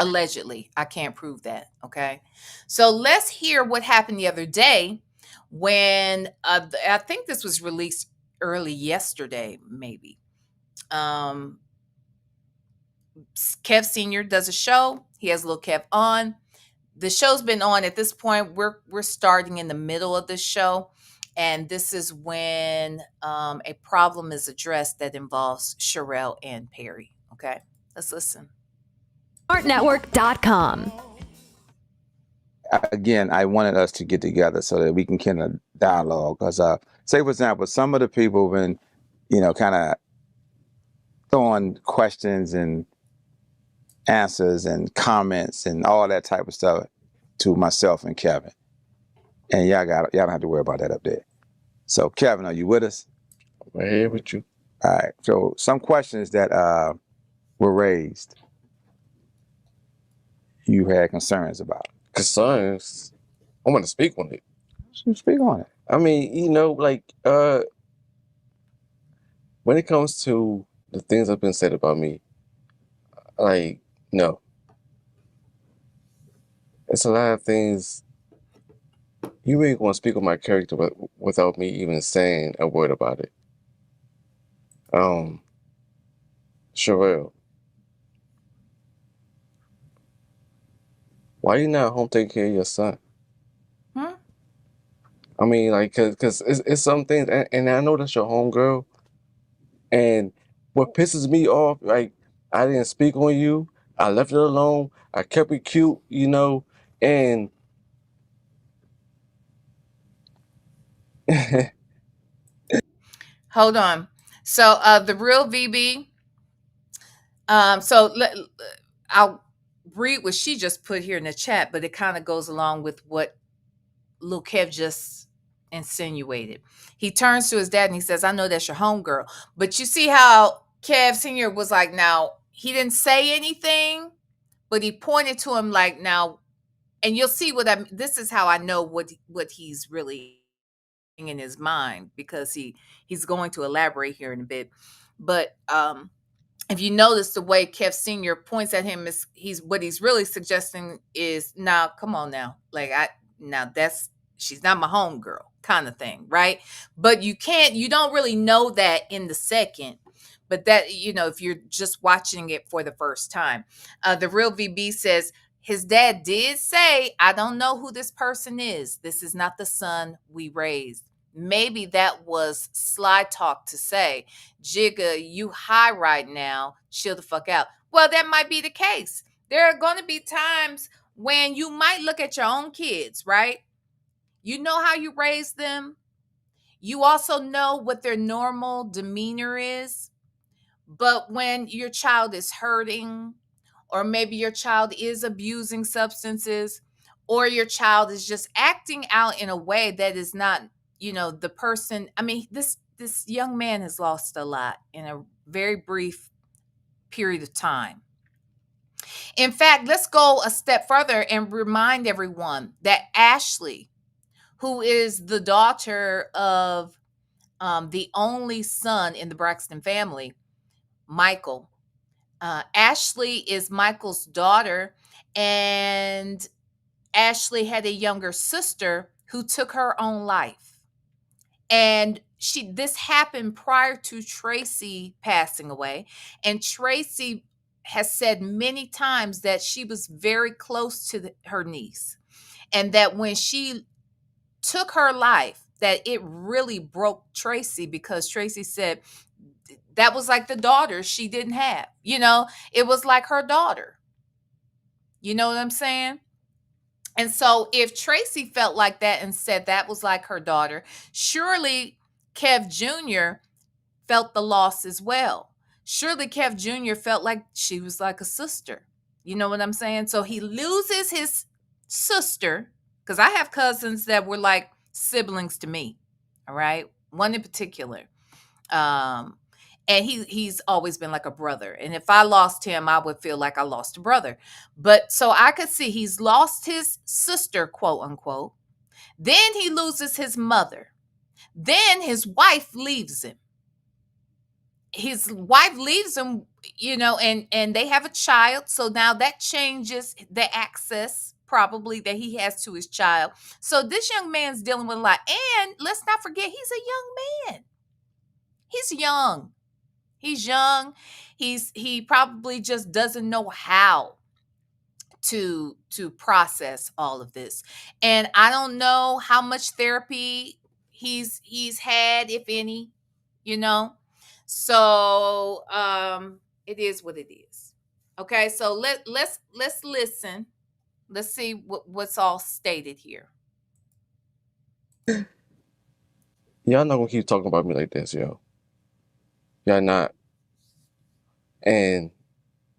Allegedly, I can't prove that. Okay, so let's hear what happened the other day when I think this was released early yesterday, maybe. Kev Sr. does a show. He has Lil Kev on. The show's been on at this point. We're starting in the middle of the show. And this is when a problem is addressed that involves Sharrell and Perry. Okay, let's listen. SmartNetwork.com. Again, I wanted us to get together so that we can kind of dialogue. Because, say, for example, some of the people have been, kind of throwing questions and answers and comments and all that type of stuff to myself and Kevin. And y'all don't have to worry about that up there. So, Kevin, are you with us? I'm right here with you. All right. So, some questions that were raised, you had concerns about. Concerns? I'm going to speak on it. Speak on it. I mean, when it comes to the things that have been said about me, no. It's a lot of things. You ain't going to speak on my character without me even saying a word about it. Sharrell, why you not home taking care of your son? I mean, cause it's some things, and I know that's your homegirl. And what pisses me off, I didn't speak on you. I left it alone. I kept it cute, and Hold on. So the real VB. I'll read what she just put here in the chat, but it kind of goes along with what Lil Kev just insinuated. He turns to his dad and he says, I know that's your homegirl. But you see how Kev Sr. was like, now, he didn't say anything, but he pointed to him like, now, and you'll see this is how I know what he's really in his mind, because he's going to elaborate here in a bit. But if you notice the way Kev Sr. points at him, he's really suggesting is, now, come on now. She's not my homegirl kind of thing, right? But you don't really know that in the second, but that, if you're just watching it for the first time. The real VB says, his dad did say, I don't know who this person is. This is not the son we raised. Maybe that was sly talk to say, Jigga, you high right now, chill the fuck out. Well, that might be the case. There are going to be times when you might look at your own kids, right? You know how you raise them. You also know what their normal demeanor is. But when your child is hurting, or maybe your child is abusing substances, or your child is just acting out in a way that is not, the person. I mean, this young man has lost a lot in a very brief period of time. In fact, let's go a step further and remind everyone that Ashley, who is the daughter of the only son in the Braxton family, Michael. Ashley is Michael's daughter, and Ashley had a younger sister who took her own life. And this happened prior to Traci passing away. And Traci has said many times that she was very close to her niece, and that when she took her life, that it really broke Traci, because Traci said that was like the daughter she didn't have. It was like her daughter. You know what I'm saying? And so if Traci felt like that and said that was like her daughter, surely Kev Jr. felt the loss as well. Surely Kev Jr. felt like she was like a sister. You know what I'm saying? So he loses his sister, because I have cousins that were like siblings to me. All right. One in particular. And he's always been like a brother. And if I lost him, I would feel like I lost a brother. But so I could see he's lost his sister, quote unquote. Then he loses his mother. Then his wife leaves him. His wife leaves him, and they have a child. So now that changes the access probably that he has to his child. So this young man's dealing with a lot. And let's not forget, he's a young man. He's young. He's young. He probably just doesn't know how to process all of this. And I don't know how much therapy he's had, if any, you know. So it is what it is. Okay, so let's listen. Let's see what's all stated here. Y'all not gonna keep talking about me like this, yo. Y'all not. And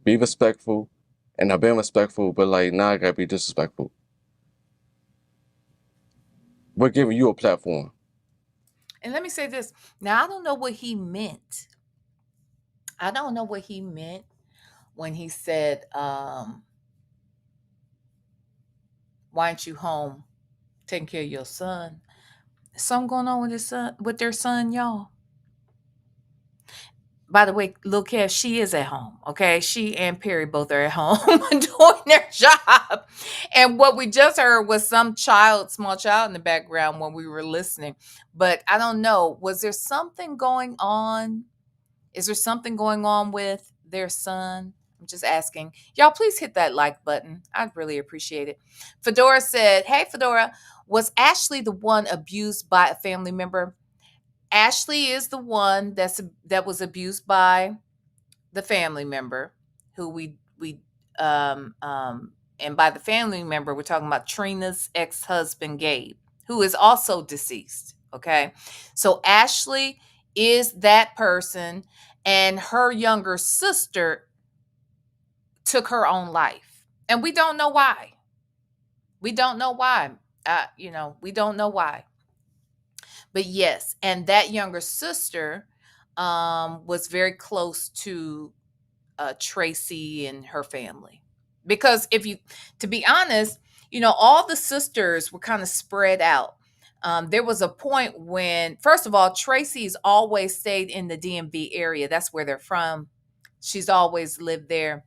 be respectful. And I've been respectful, but like now I gotta be disrespectful. We're giving you a platform. And let me say this. Now I don't know what he meant. I don't know what he meant when he said, why aren't you home taking care of your son? Something going on with his son, with their son, y'all. By the way, little Kev, she is at home. Okay, she and Perry both are at home doing their job. And what we just heard was some small child in the background when we were listening. But I don't know. Was there something going on? Is there something going on with their son? I'm just asking. Y'all, please hit that like button. I'd really appreciate it. Fedora said, "Hey, Fedora, was Ashley the one abused by a family member?" Ashley is the one that was abused by the family member who we and by the family member we're talking about Trina's ex-husband Gabe, who is also deceased. Okay, so Ashley is that person, and her younger sister took her own life, and we don't know why. We don't know why. We don't know why. But yes, and that younger sister was very close to Traci and her family. Because to be honest, all the sisters were kind of spread out. There was a point when, first of all, Tracy's always stayed in the DMV area. That's where they're from. She's always lived there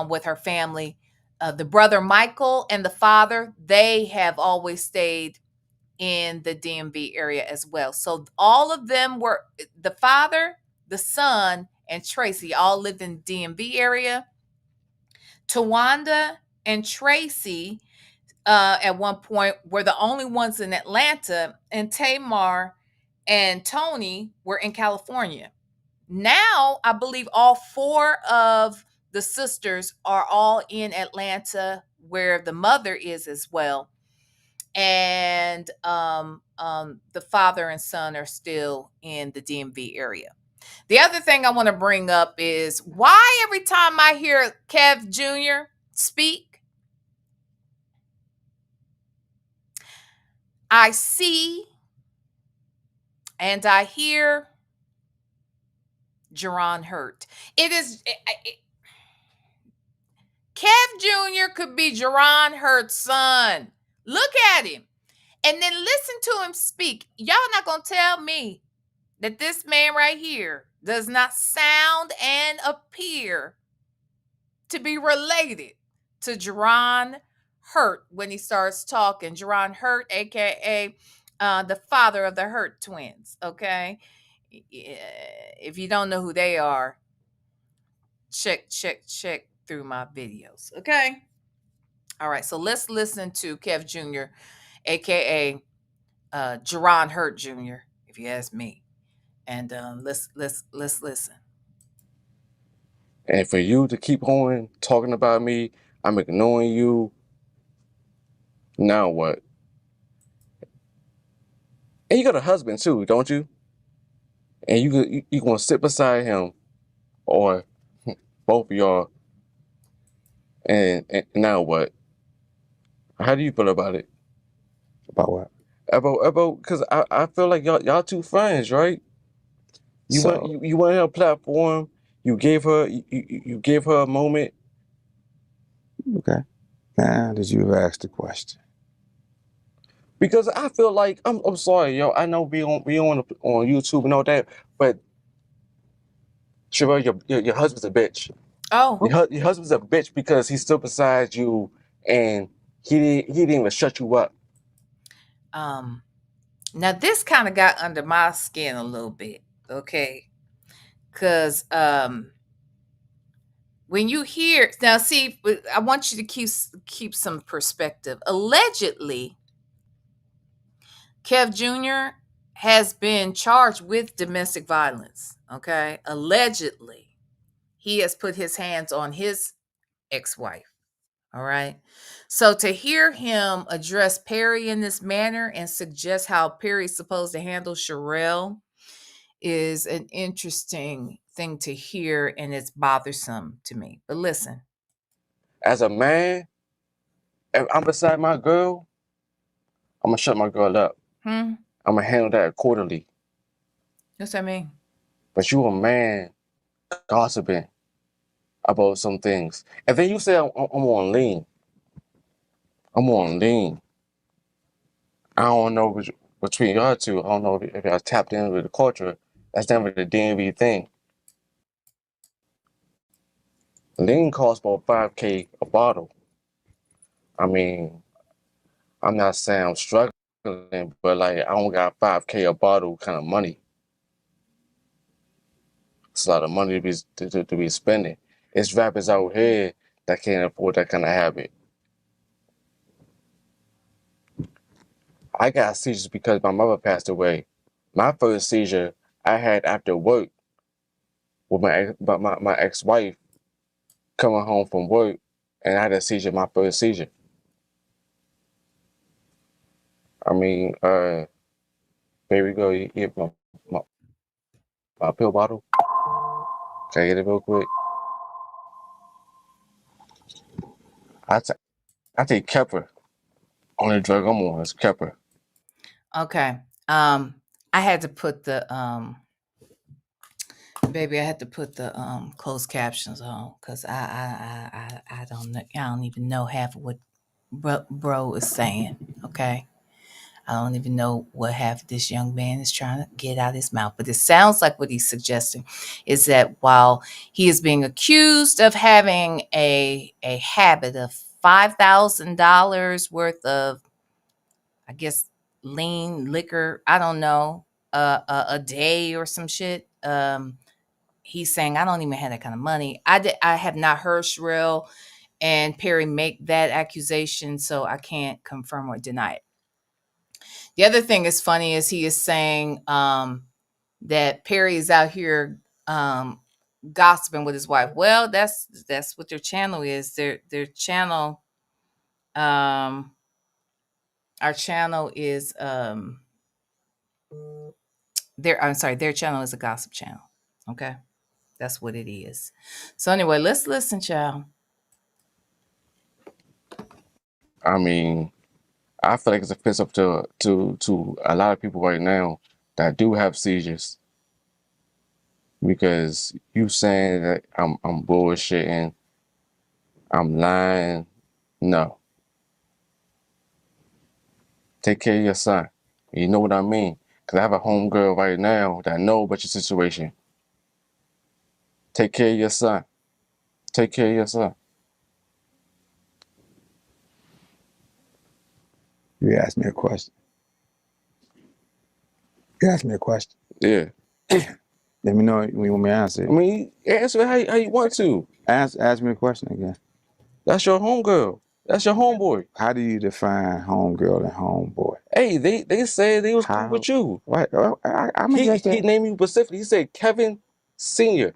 with her family. The brother Michael and the father, they have always stayed in the DMV area as well. So all of them were the father, the son, and Traci all lived in the DMV area. Tawanda and Tracy at one point were the only ones in Atlanta, and Tamar and Tony were in California. Now, I believe all four of the sisters are all in Atlanta, where the mother is as well. And the father and son are still in the DMV area. The other thing I want to bring up is why every time I hear Kev Jr. speak, I see and I hear Jerron Hurt. Kev Jr. could be Jerron Hurt's son. Look at him. And then listen to him speak. Y'all not going to tell me that this man right here does not sound and appear to be related to Jerron Hurt when he starts talking. Jerron Hurt, aka the father of the Hurt twins. Okay, if you don't know who they are, check through my videos. Okay, all right. So let's listen to Kev Jr., aka Jerron Hurt Jr. If you ask me, and let's listen. And for you to keep on talking about me, I'm ignoring you. Now what? And you got a husband too, don't you? And you gonna sit beside him, or both of y'all. And now what? How do you feel about it? About what? About because I feel like y'all two friends, right? You went on her platform. You gave her a moment. Okay. Now, did you ever ask the question? Because I feel like I'm sorry, yo. I know we on YouTube and all that, but Sharrell, your husband's a bitch. Oh, Your husband's a bitch because he stood beside you and he didn't even shut you up. Now this kind of got under my skin a little bit, okay? Because when you hear now, see, I want you to keep some perspective. Allegedly, Kev Jr. has been charged with domestic violence. Okay. Allegedly, he has put his hands on his ex-wife. All right. So to hear him address Perry in this manner and suggest how Perry's supposed to handle Sharrell is an interesting thing to hear, and it's bothersome to me. But listen. As a man, if I'm beside my girl, I'm gonna shut my girl up. I'm gonna handle that accordingly. What's that mean? But you a man gossiping about some things, and then you say I'm on lean. I'm on lean. I don't know between y'all two. I don't know if y'all tapped in with the culture. That's never the DMV thing. Lean costs about $5K a bottle. I mean, I'm not saying I'm struggling, but like I don't got $5K a bottle kind of money. It's a lot of money to be spending. It's rappers out here that can't afford that kind of habit. I got seizures because my mother passed away. My first seizure I had after work with my ex-wife coming home from work, and I had a seizure, my first seizure. I mean, baby girl, you get my pill bottle. Can I get it real quick? I take Kepper. Only drug I'm on is Kepper. Okay. I had to put the baby, I had to put the closed captions on because I don't know, I don't even know half of what bro is saying. Okay. I don't even know what half this young man is trying to get out of his mouth. But it sounds like what he's suggesting is that while he is being accused of having a habit of $5,000 worth of, I guess, lean liquor, I don't know, a day or some shit. He's saying, I don't even have that kind of money. I have not heard Sharrell and Perry make that accusation, so I can't confirm or deny it. The other thing is funny is he is saying that Perry is out here gossiping with his wife. Well, that's what their channel is. Their channel, our channel is their channel is a gossip channel. Okay, that's what it is. So anyway, let's listen, child. I mean, I feel like it's offensive to a lot of people right now that do have seizures, because you saying that I'm bullshitting, I'm lying. No. Take care of your son. You know what I mean? Because I have a homegirl right now that know about your situation. Take care of your son. Take care of your son. You asked me a question. You asked me a question. Yeah. Let me know when you want me to answer it. I mean, answer it how you want to. Ask me a question again. That's your homegirl. That's your homeboy. How do you define homegirl and homeboy? Hey, they said they was cool with you. What? I'm He against that. named you specifically. He said Kevin Sr.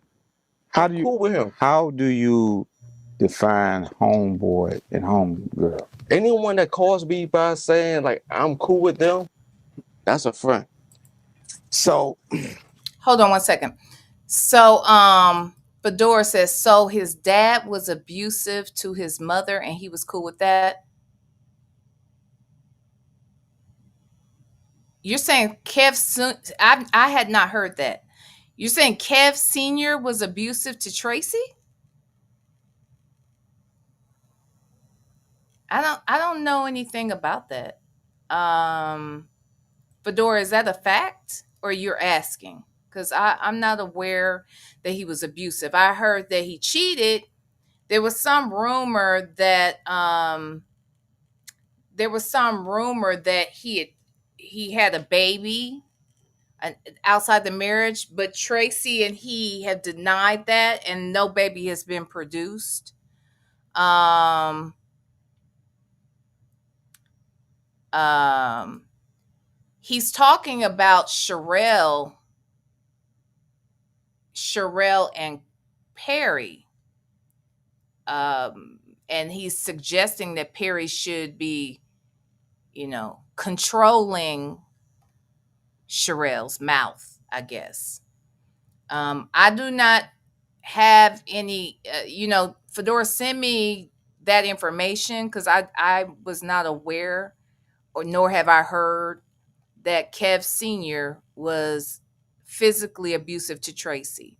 How I'm do you cool with him. How do you define homeboy and homegirl? Anyone that calls me by saying like I'm cool with them, that's a friend. So Hold on one second. So Fedora says, so his dad was abusive to his mother and he was cool with that. You're saying I had not heard that. You're saying Kev Sr. was abusive to Traci? I don't know anything about that. Fedora, is that a fact or you're asking? Because I'm not aware that he was abusive. I heard that he cheated. There was some rumor that he had a baby outside the marriage, but Traci and he have denied that, and no baby has been produced. Um, he's talking about Sharrell and Perry. And he's suggesting that Perry should be, controlling Sharrell's mouth, I guess. I do not have any, Fedora, send me that information, because I was not aware, or nor have I heard that Kev Sr. was physically abusive to Traci.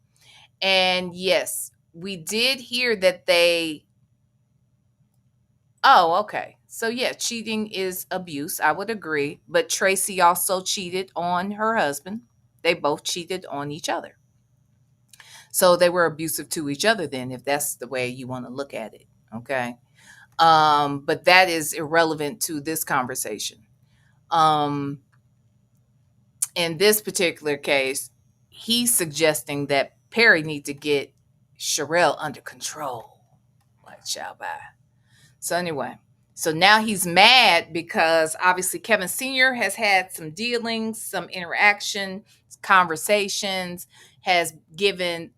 And yes, we did hear that okay. So yeah, cheating is abuse. I would agree. But Traci also cheated on her husband. They both cheated on each other. So they were abusive to each other then, if that's the way you want to look at it. Okay. But that is irrelevant to this conversation. In this particular case, he's suggesting that Perry need to get Sharrell under control, like Chow Bai. So anyway, so now he's mad because obviously Kevin Sr. has had some dealings, some interaction, conversations, has given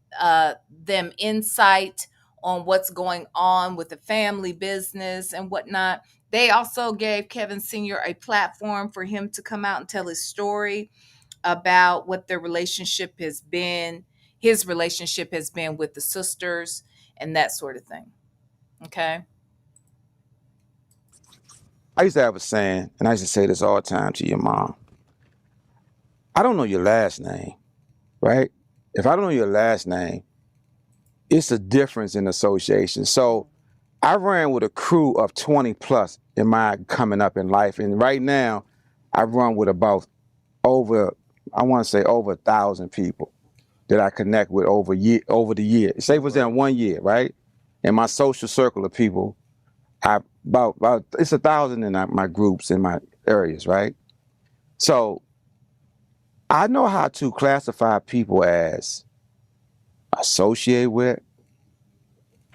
them insight on what's going on with the family business and whatnot. They also gave Kevin Sr. a platform for him to come out and tell his story about what their relationship has been, his relationship has been with the sisters, and that sort of thing. Okay. I used to have a saying, and I used to say this all the time to your mom. I don't know your last name, right? If I don't know your last name, it's a difference in association. So I ran with a crew of 20 plus in my coming up in life. And right now, I run with about over 1,000 people that I connect with over the year. Say it was in 1 year, right? In my social circle of people, about it's 1,000 in my groups, in my areas, right? So I know how to classify people as associate with.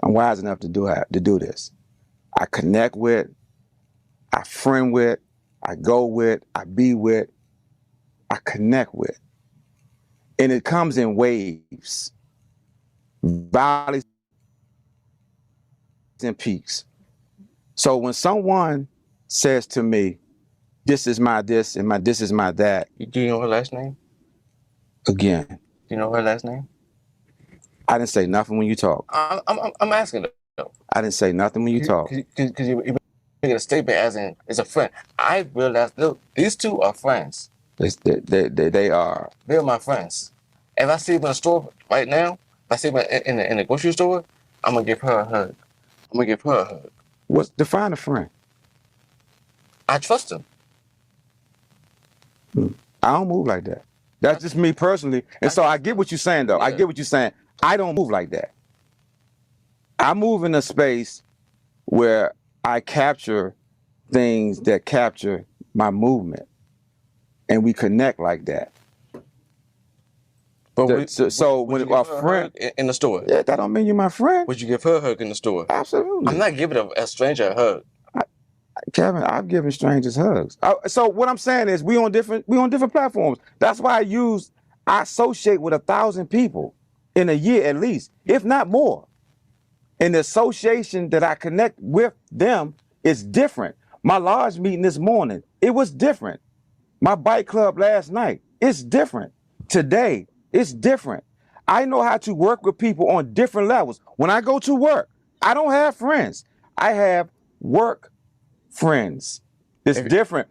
I'm wise enough to do this. I connect with, I friend with, I go with, I be with, I connect with. And it comes in waves, valleys and peaks. So when someone says to me, this is my this and this is my that. Do you know her last name? Again. Do you know her last name? I didn't say nothing when you talk. I'm asking though. I didn't say nothing when you talk. Because you making a statement as in it's a friend. I realized, look, these two are friends. They are. They're my friends. If I see them in the store right now, if I see them in the grocery store, I'm gonna give her a hug. What's define a friend? I trust them. I don't move like that. That's just me personally. And so I get what you're saying, though. Yeah. I get what you're saying. I don't move like that. I move in a space where I capture things that capture my movement, and we connect like that. But when a friend in the store, yeah, that don't mean you're my friend. would you give her a hug in the store? Absolutely. I'm not giving a stranger a hug. Kevin, I've given strangers hugs. So what I'm saying is we on different platforms. That's why I associate with 1,000 people in a year at least, if not more. And the association that I connect with them is different. My lodge meeting this morning, it was different. My bike club last night, it's different. Today, it's different. I know how to work with people on different levels. When I go to work, I don't have friends. I have work friends. It's different.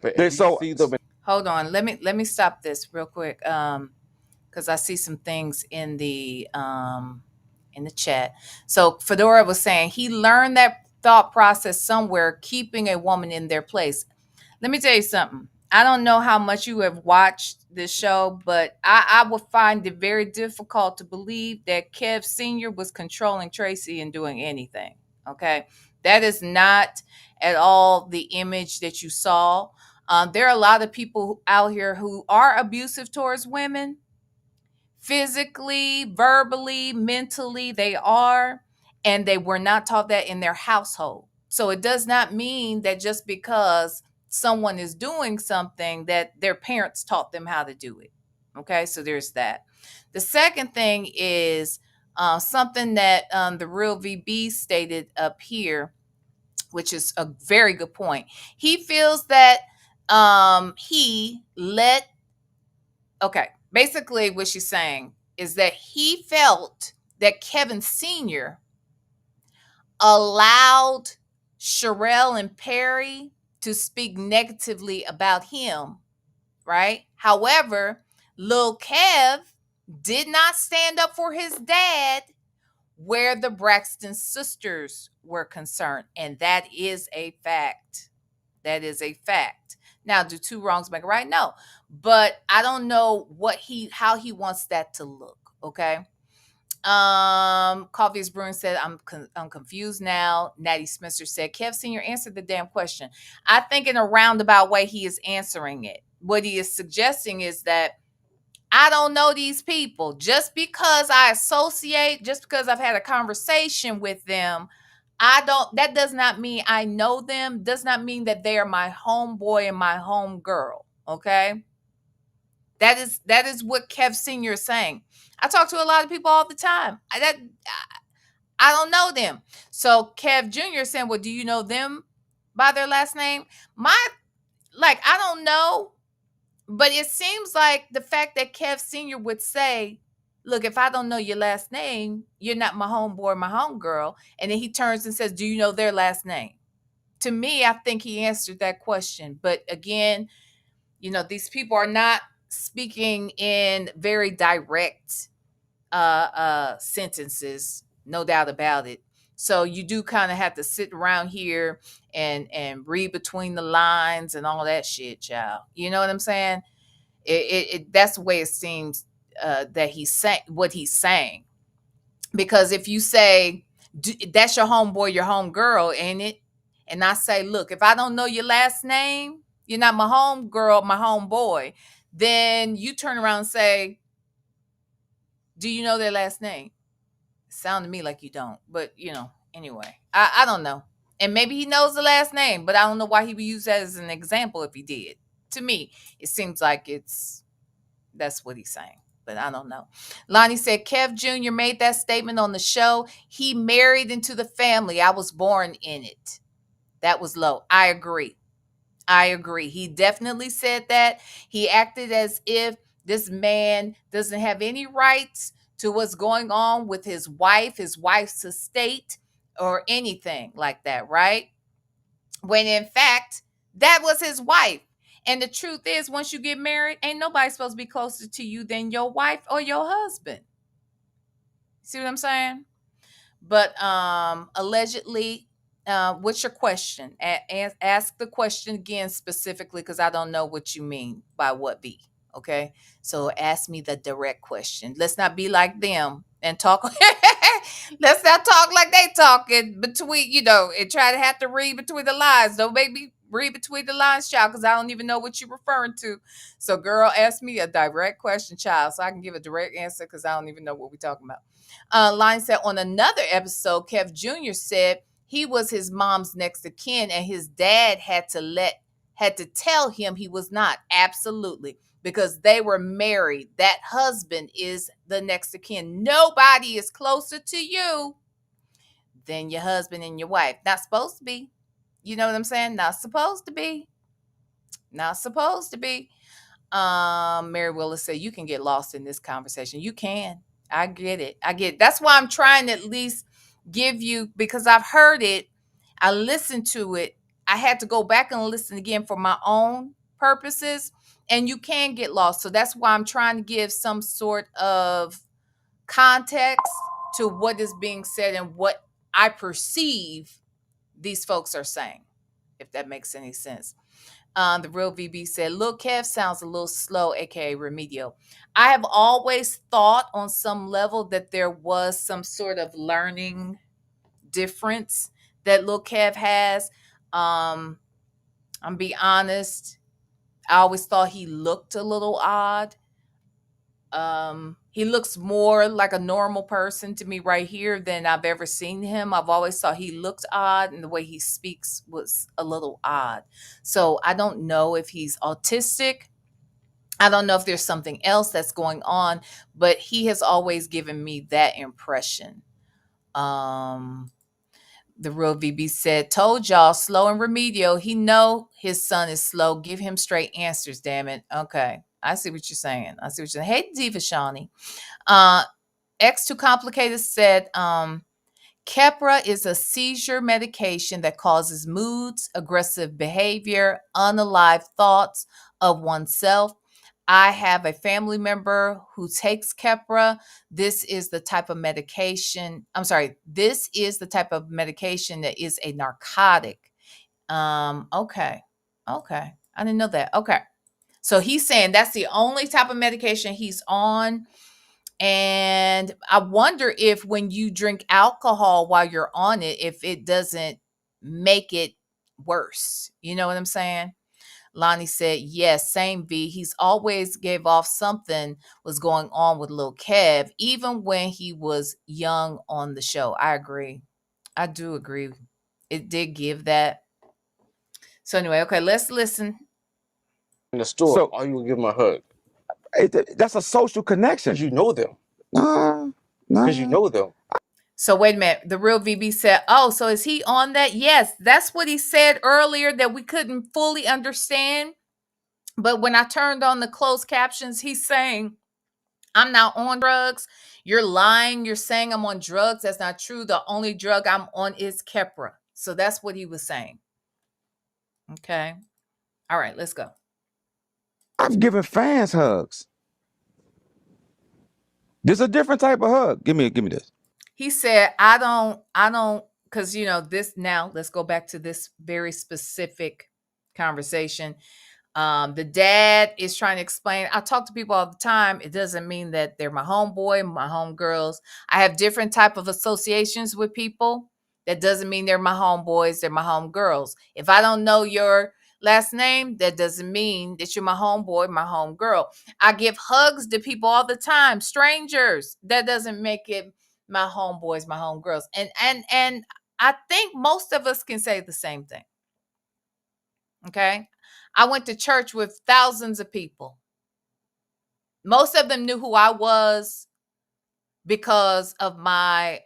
Hold on. Let me stop this real quick. Because I see some things in the chat. So Fedora was saying he learned that thought process somewhere, keeping a woman in their place. Let me tell you something. I don't know how much you have watched this show, but I would find it very difficult to believe that Kev Sr. was controlling Traci and doing anything. Okay. That is not at all the image that you saw. There are a lot of people out here who are abusive towards women. Physically, verbally, mentally, they are, and they were not taught that in their household. So it does not mean that just because someone is doing something that their parents taught them how to do it. Okay, so there's that. The second thing is something that the real VB stated up here, which is a very good point. He feels that he let, okay, basically what she's saying is that he felt that Kevin Sr. allowed Sharrell and Perry to speak negatively about him, right? However, Lil Kev did not stand up for his dad where the Braxton sisters were concerned. And that is a fact. That is a fact. Now, do two wrongs make a right? No. But I don't know how he wants that to look. Okay. Coffee's Brewing said, I'm confused now. Natty Spencer said, Kev Sr. answered the damn question. I think in a roundabout way, he is answering it. What he is suggesting is that I don't know these people. Just because I've had a conversation with them, that does not mean I know them, does not mean that they are my homeboy and my homegirl. Okay. That is what Kev Sr. is saying. I talk to a lot of people all the time. I don't know them. So Kev Jr. is saying, well, do you know them by their last name? I don't know. But it seems like the fact that Kev Sr. would say, look, if I don't know your last name, you're not my homeboy or my homegirl. And then he turns and says, do you know their last name? To me, I think he answered that question. But again, these people are not speaking in very direct sentences, no doubt about it. So you do kind of have to sit around here and read between the lines and all that shit, child. You know what I'm saying? That's the way it seems that he's saying what he's saying. Because if you say that's your homeboy, your homegirl, ain't it? And I say, look, if I don't know your last name, you're not my homegirl, my homeboy. Then you turn around and say, do you know their last name? Sound to me like you don't, but anyway, I don't know. And maybe he knows the last name, but I don't know why he would use that as an example if he did. To me, it seems like that's what he's saying, but I don't know. Lonnie said, Kev Jr. made that statement on the show. He married into the family. I was born in it. That was low. I agree. He definitely said that. He acted as if this man doesn't have any rights to what's going on with his wife's estate, or anything like that, right? When in fact, that was his wife. And the truth is, once you get married, ain't nobody supposed to be closer to you than your wife or your husband. See what I'm saying? But allegedly, what's your question? Ask the question again specifically, because I don't know what you mean by what be. Okay, so ask me the direct question. Let's not be like them and talk. Let's not talk like they talking between, and try to have to read between the lines. Don't make me read between the lines, child, because I don't even know what you're referring to. So, girl, ask me a direct question, child, so I can give a direct answer, because I don't even know what we're talking about. Line said on another episode, Kev Jr. said he was his mom's next of kin, and his dad had to tell him he was not. Absolutely. Because they were married. That husband is the next of kin. Nobody is closer to you than your husband and your wife. Not supposed to be. You know what I'm saying? Not supposed to be. Not supposed to be. Mary Willis said, you can get lost in this conversation. You can. I get it. That's why I'm trying to at least give you, because I've heard it. I listened to it. I had to go back and listen again for my own purposes. And you can get lost. So that's why I'm trying to give some sort of context to what is being said and what I perceive these folks are saying, if that makes any sense. The real VB said, Lil Kev sounds a little slow, aka remedial. I have always thought on some level that there was some sort of learning difference that Lil Kev has. I'm be honest, I always thought he looked a little odd. He looks more like a normal person to me right here than I've ever seen him. I've always thought he looked odd, and the way he speaks was a little odd. So I don't know if he's autistic. I don't know if there's something else that's going on, but he has always given me that impression. Um, the real VB said, "Told y'all, slow and remedial. He know his son is slow. Give him straight answers, damn it." Okay, I see what you're saying. I see what you're saying. Hey, Diva Shawnee. X Too Complicated said, Keppra is a seizure medication that causes moods, aggressive behavior, unalive thoughts of oneself. I have a family member who takes Keppra. This is the type of medication. This is the type of medication that is a narcotic. Okay. Okay. I didn't know that. Okay. So he's saying that's the only type of medication he's on. And I wonder if when you drink alcohol while you're on it, if it doesn't make it worse. You know what I'm saying? Lonnie said, yes, same V. He's always gave off something was going on with Lil Kev, even when he was young on the show. I agree. I do agree. It did give that. So anyway, okay, let's listen. In the store, So are you gonna give them a hug? that's a social connection. Because you know them. Nah, Because you nah. know them. So wait a minute. The real VB said, oh, so is he on that? Yes, that's what he said earlier that we couldn't fully understand. But when I turned on the closed captions, he's saying, I'm not on drugs. You're lying. You're saying I'm on drugs. That's not true. The only drug I'm on is Keppra. So that's what he was saying. Okay. All right, let's go. I've given fans hugs. There's a different type of hug. Give me this. He said, I don't, because this now, let's go back to this very specific conversation. The dad is trying to explain. I talk to people all the time. It doesn't mean that they're my homeboy, my homegirls. I have different type of associations with people. That doesn't mean they're my homeboys, they're my homegirls. If I don't know your last name, that doesn't mean that you're my homeboy, my homegirl. I give hugs to people all the time, strangers. That doesn't make it my homeboys, my homegirls. And I think most of us can say the same thing. Okay? I went to church with thousands of people. Most of them knew who I was because of my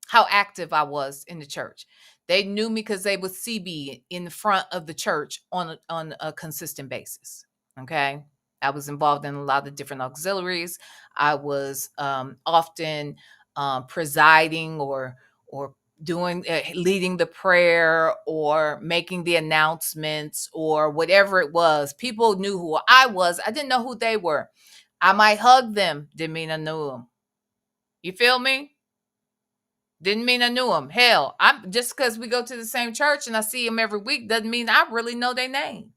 how active I was in the church. They knew me because they would see me in the front of the church on a consistent basis. Okay. I was involved in a lot of different auxiliaries. I was often presiding or doing leading the prayer or making the announcements or whatever it was. People knew who I was. I didn't know who they were. I might hug them, didn't mean I knew them. You feel me? Didn't mean I knew them. Hell, I'm just because we go to the same church and I see them every week doesn't mean I really know their name.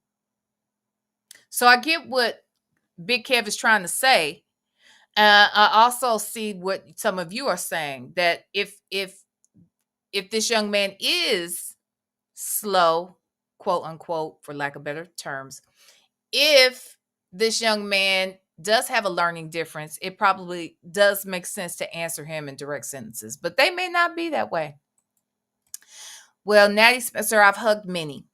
So I get what Big Kev is trying to say. I also see what some of you are saying, that if this young man is slow, quote unquote, for lack of better terms, if this young man does have a learning difference, it probably does make sense to answer him in direct sentences, but they may not be that way. Well, Natty Spencer, I've hugged many.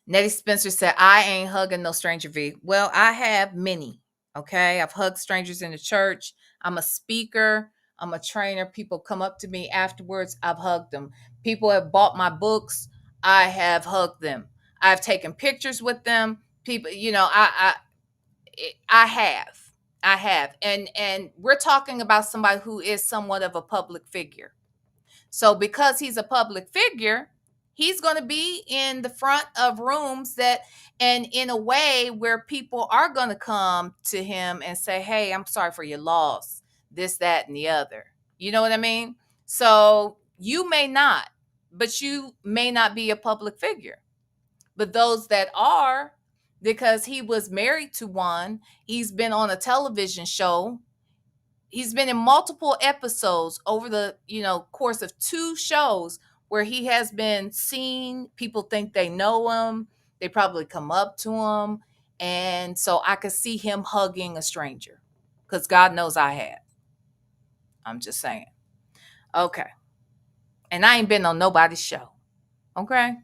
Nettie Spencer said, I ain't hugging no stranger, V. Well, I have many. Okay. I've hugged strangers in the church. I'm a speaker. I'm a trainer. People come up to me afterwards. I've hugged them. People have bought my books. I have hugged them. I've taken pictures with them. People, I have. And we're talking about somebody who is somewhat of a public figure. So because he's a public figure, he's going to be in the front of rooms and in a way where people are going to come to him and say, hey, I'm sorry for your loss, this, that, and the other. You know what I mean? So you may not, but you may not be a public figure. But those that are, because he was married to one, he's been on a television show. He's been in multiple episodes over the, course of 2 shows where he has been seen. People think they know him. They probably come up to him. And so I could see him hugging a stranger. because God knows I have. I'm just saying. Okay. And I ain't been on nobody's show. Okay.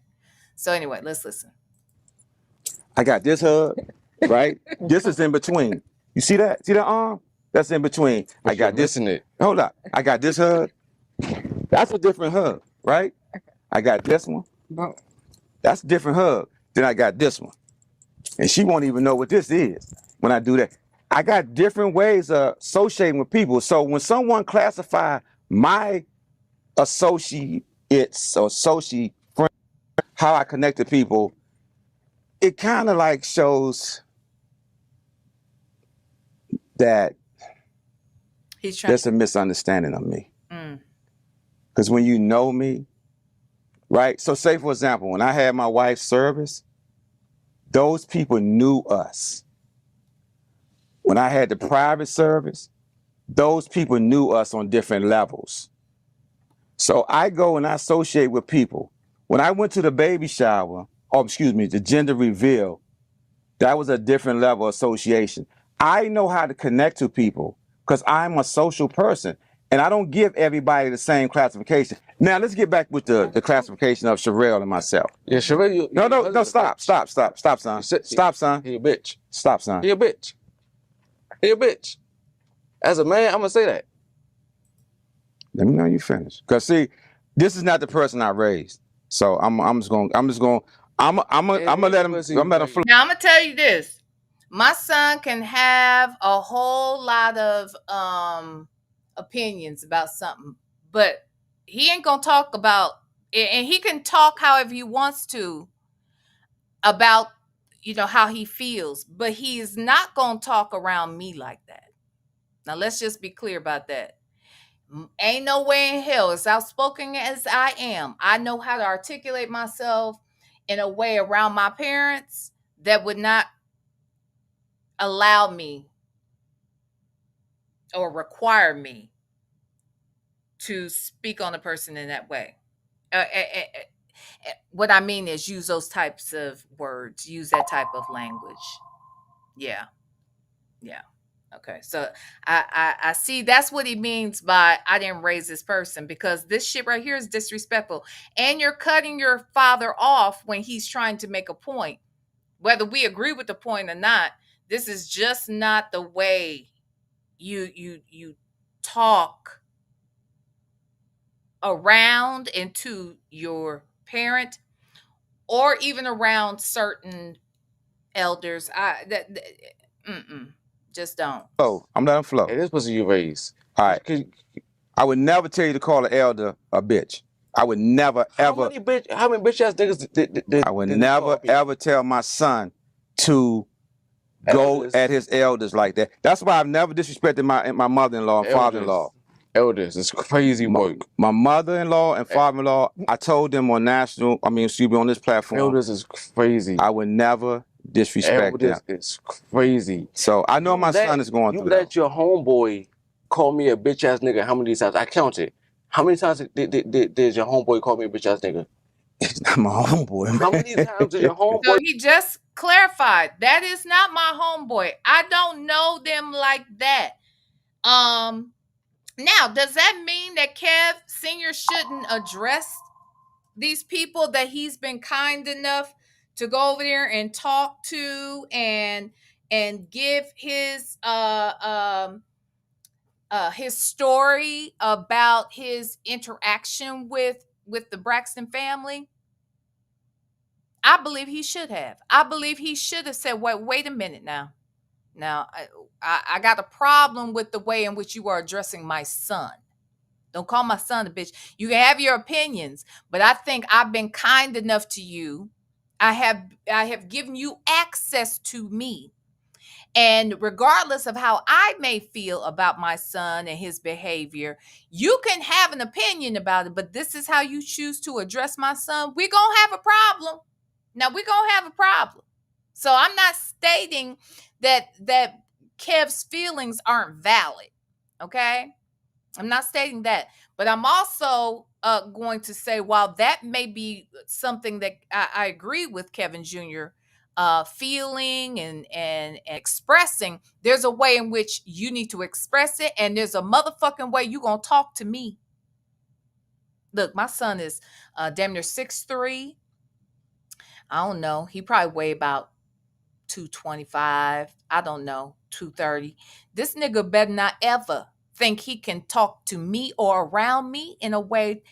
So anyway, let's listen. I got this hug, right? This is in between. You see that? See that arm? That's in between. But I got you're this. missing it. Hold up. I got this hug. That's a different hug, right? I got this one. No. That's a different hug. Then I got this one. And she won't even know what this is when I do that. I got different ways of associating with people. So when someone classify my associates or associate friend, how I connect to people, it kind of like shows that He's trying. there's a misunderstanding of me. Mm. Because when you know me, right? So say, for example, when I had my wife's service, those people knew us. When I had the private service, those people knew us on different levels. So I go and I associate with people. When I went to the baby shower, the gender reveal, that was a different level of association. I know how to connect to people because I'm a social person and I don't give everybody the same classification. Now let's get back with the classification of Sharrell and myself. Yeah, Sharrell. No, stop, son. Stop, son. He a bitch. Stop, son. He a bitch. He a bitch. As a man, I'm gonna say that. Let me know you finish. Cause see, this is not the person I raised. So I'm gonna let him flow. Now I'm gonna tell you this. My son can have a whole lot of opinions about something, but he ain't gonna talk about it, and he can talk however he wants to about how he feels, but he is not gonna talk around me like that. Now let's just be clear about that. Ain't no way in hell, as outspoken as I am, I know how to articulate myself in a way around my parents that would not allow me or require me to speak on a person in that way. What I mean is use those types of words, use that type of language. Yeah. Okay, so I see that's what he means by I didn't raise this person, because this shit right here is disrespectful, and you're cutting your father off when he's trying to make a point. Whether we agree with the point or not, this is just not the way you talk around and to your parent, or even around certain elders. Just don't. Oh, I'm letting him flow. Hey, this was you raised. All right. I would never tell you to call an elder a bitch. I would never ever. How many bitch ass niggas did I would never ever tell my son to go at his elders like that. That's why I've never disrespected my mother-in-law and father-in-law. Elders, it's crazy work. My mother-in-law and father-in-law, I told them on on this platform. Elders is crazy. I would never disrespect them. It's crazy. So I know my son is going through that. You let your homeboy call me a bitch ass nigga how many times? I counted. How many times did your homeboy call me a bitch ass nigga? It's not my homeboy. How many times did your homeboy? So he just clarified that is not my homeboy. I don't know them like that. Now, does that mean that Kev Sr. shouldn't address these people that he's been kind enough to go over there and talk to and give his story about his interaction with the Braxton family? I believe he should have. I believe he should have said, wait a minute now. Now, I got a problem with the way in which you are addressing my son. Don't call my son a bitch. You can have your opinions, but I think I've been kind enough to you. I have given you access to me. And regardless of how I may feel about my son and his behavior, you can have an opinion about it, but this is how you choose to address my son. We're going to have a problem. Now, we're going to have a problem. So I'm not stating that Kev's feelings aren't valid, okay? I'm not stating that. But I'm also going to say, while that may be something that I agree with Kevin Jr., feeling and expressing, there's a way in which you need to express it, and there's a motherfucking way you gonna talk to me. Look, my son is damn near 6'3". I don't know. He probably weigh about 225. I don't know, 230. This nigga better not ever think he can talk to me or around me in a way,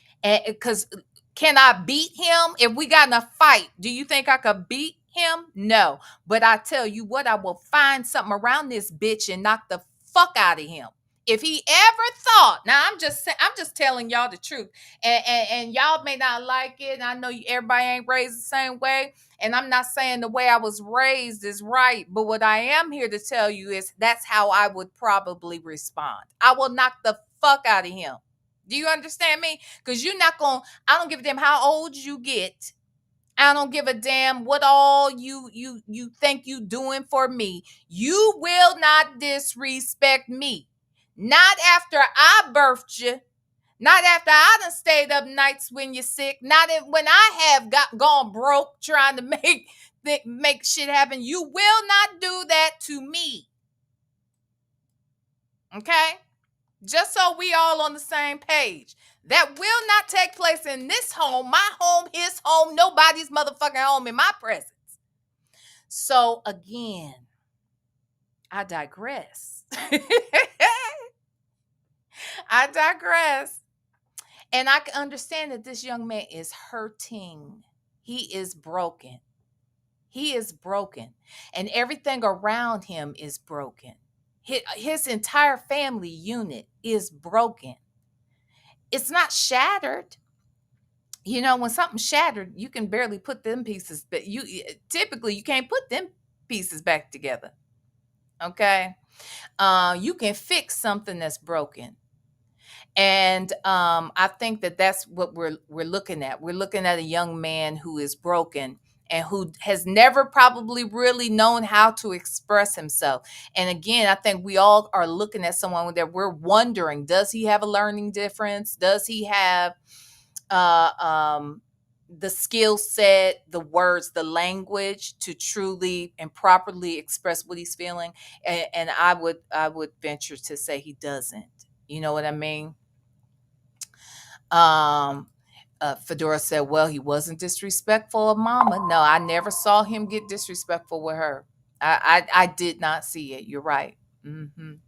because can I beat him if we got in a fight? Do you think I could beat him? No. But I tell you what, I will find something around this bitch and knock the fuck out of him. If he ever thought, now I'm just telling y'all the truth, and y'all may not like it. I know everybody ain't raised the same way, and I'm not saying the way I was raised is right, but what I am here to tell you is that's how I would probably respond. I will knock the fuck out of him. Do you understand me? Because you're not going to, I don't give a damn how old you get. I don't give a damn what all you think you doing for me. You will not disrespect me. Not after I birthed you. Not after I done stayed up nights when you're sick. Not when I have gone broke trying to make shit happen. You will not do that to me. Okay? Just so we all on the same page. That will not take place in this home, my home, his home, nobody's motherfucking home in my presence. So again, I digress. I digress. And I can understand that this young man is hurting. He is broken. He is broken. And everything around him is broken. His entire family unit is broken. It's not shattered. You know, when something's shattered, you can barely put them pieces, but typically you can't put them pieces back together. Okay? You can fix something that's broken. And I think that that's what we're looking at. We're looking at a young man who is broken and who has never probably really known how to express himself. And again, I think we all are looking at someone that we're wondering, does he have a learning difference? Does he have the skill set, the words, the language to truly and properly express what he's feeling? And I would venture to say he doesn't. You know what I mean? Fedora said, well, he wasn't disrespectful of mama. No, I never saw him get disrespectful with her. I did not see it. You're right.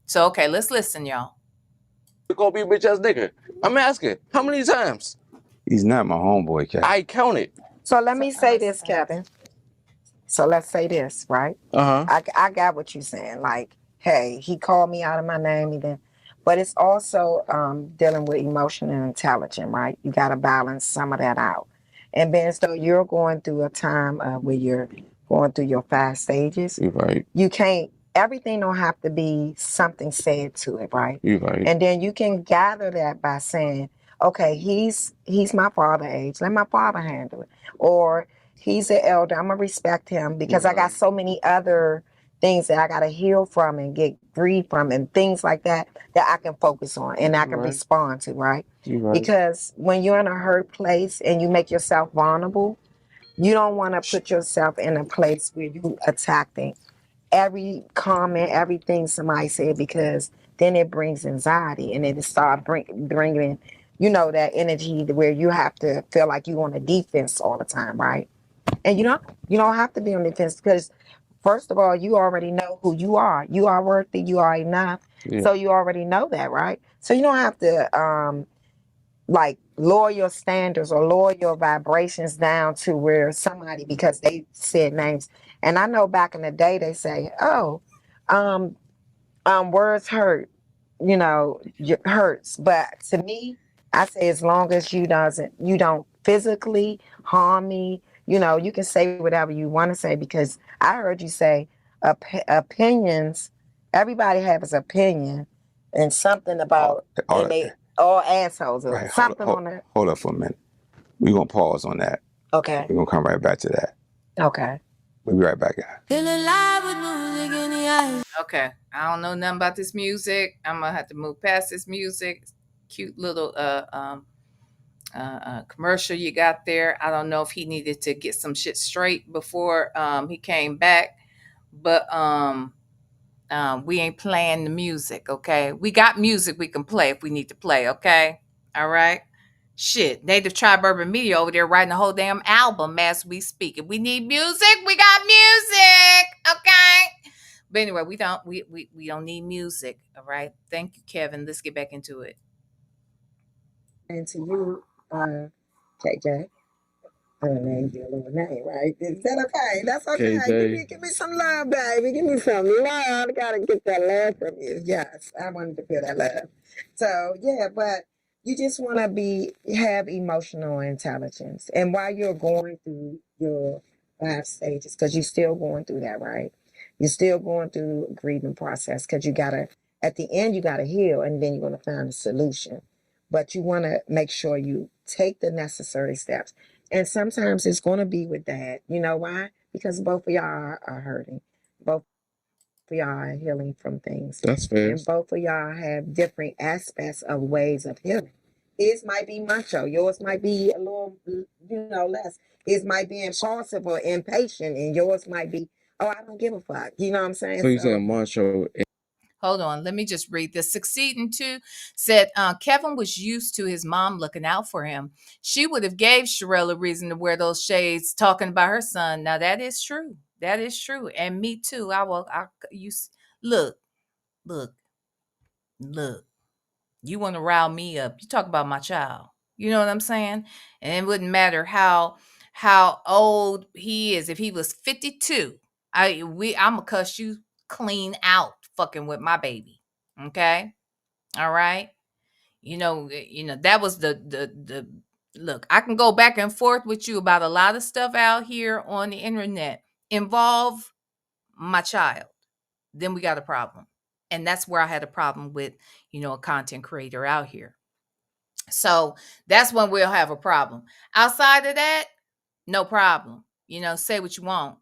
So, okay, let's listen, y'all. You gonna be a bitch ass nigga. I'm asking, how many times? He's not my homeboy, Kevin. I counted. So let me say this, Kevin. So let's say this, right? I got what you're saying. Like, hey, he called me out of my name, but it's also dealing with emotional intelligence, right? You got to balance some of that out. And Ben, so you're going through a time where you're going through your 5 stages. You're right. You can't. Everything don't have to be something said to it, right? You're right. And then you can gather that by saying, okay, he's my father age. Let my father handle it. Or he's an elder. I'm going to respect him because I got so many other things that I got to heal from and get grief from and things like that I can focus on and I can respond to, right? Because when you're in a hurt place and you make yourself vulnerable, you don't want to put yourself in a place where you attacking every comment, everything somebody said, because then it brings anxiety and it start bringing, you know, that energy where you have to feel like you're on a defense all the time, right? And you don't have to be on defense because, first of all, you already know who you are. You are worthy. You are enough. Yeah. So you already know that, right? So you don't have to like lower your standards or lower your vibrations down to where somebody, because they said names. And I know back in the day they say, oh, words hurt, you know, hurts. But to me, I say as long as you don't physically harm me, you know, you can say whatever you want to say, because I heard you say opinions. Everybody has his opinion and something about and they all assholes or something on that. Hold up for a minute. We're going to pause on that. Okay. We're going to come right back to that. Okay. We'll be right back, guys. Okay. I don't know nothing about this music. I'm going to have to move past this music. Cute little commercial you got there. I don't know if he needed to get some shit straight before he came back, but we ain't playing the music, okay? We got music we can play if we need to play, okay? All right. Shit, Native Tribe Urban Media over there writing the whole damn album as we speak. If we need music, we got music, okay? But anyway, we don't need music, all right? Thank you, Kevin. Let's get back into it. And to you, KJ. I don't name your little name, right? Is that okay? That's okay. KJ. Give me some love, baby. Give me some love. I gotta get that love from you. Yes, I wanted to feel that love. So yeah, but you just want to have emotional intelligence, and while you're going through your 5 stages, because you're still going through that, right? You're still going through a grieving process, because you gotta, at the end, you gotta heal, and then you're gonna find a solution. But you want to make sure you take the necessary steps. And sometimes it's going to be with that. You know why? Because both of y'all are hurting. Both of y'all are healing from things. That's fair. And both of y'all have different aspects of ways of healing. His might be macho. Yours might be a little, less. His might be impulsive or impatient. And yours might be, oh, I don't give a fuck. You know what I'm saying? So you saying macho? Hold on, let me just read this. Succeeding to said Kevin was used to his mom looking out for him. She would have gave Sharrell a reason to wear those shades, talking about her son. Now that is true. That is true, and me too. Look, look, look. You want to rile me up? You talk about my child. You know what I'm saying? And it wouldn't matter how old he is. If he was 52, I'm gonna cuss you clean out fucking with my baby. Okay? All right? That was the look, I can go back and forth with you about a lot of stuff out here on the internet. Involve my child. Then we got a problem. And that's where I had a problem with, a content creator out here. So that's when we'll have a problem. Outside of that, no problem. Say what you want.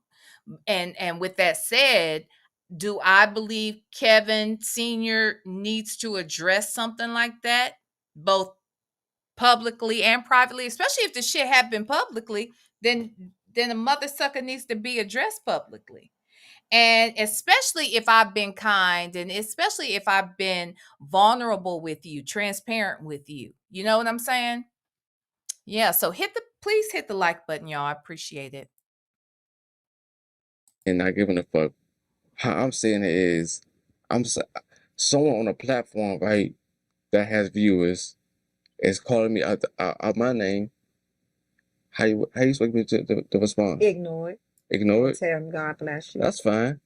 And with that said, do I believe Kevin Sr. needs to address something like that, both publicly and privately, especially if the shit happened publicly, then a mother sucker needs to be addressed publicly. And especially if I've been kind, and especially if I've been vulnerable with you, transparent with you. You know what I'm saying? Yeah. So please hit the like button, y'all. I appreciate it. And not giving a fuck. How I'm saying it is, someone on a platform, right, that has viewers is calling me out my name. How you expect me to respond? Ignore it. Ignore it? Tell him God bless you. That's fine.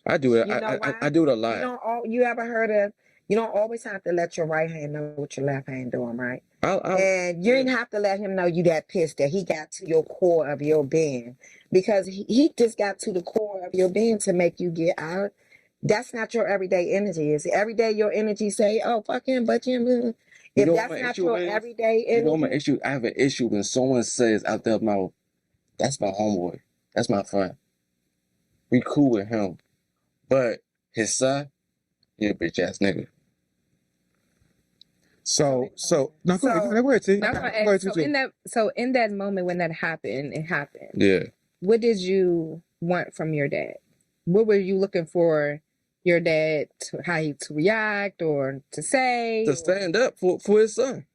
I do it. I do it a lot. You ever heard of, you don't always have to let your right hand know what your left hand doing, right? And you didn't have to let him know you that pissed that he got to your core of your being, because he just got to the core of your being to make you get out. That's not your everyday energy. Is every day your energy say, oh, fuck him, but him. If that's not your everyday energy. You know my issue? I have an issue when someone says out their mouth, that's my homeboy. That's my friend. We cool with him. But his son, he a bitch ass nigga. So no, go ahead, T. So in that moment when that happened, it happened. Yeah. What did you want from your dad? What were you looking for your dad to react or to say? To stand up for his son.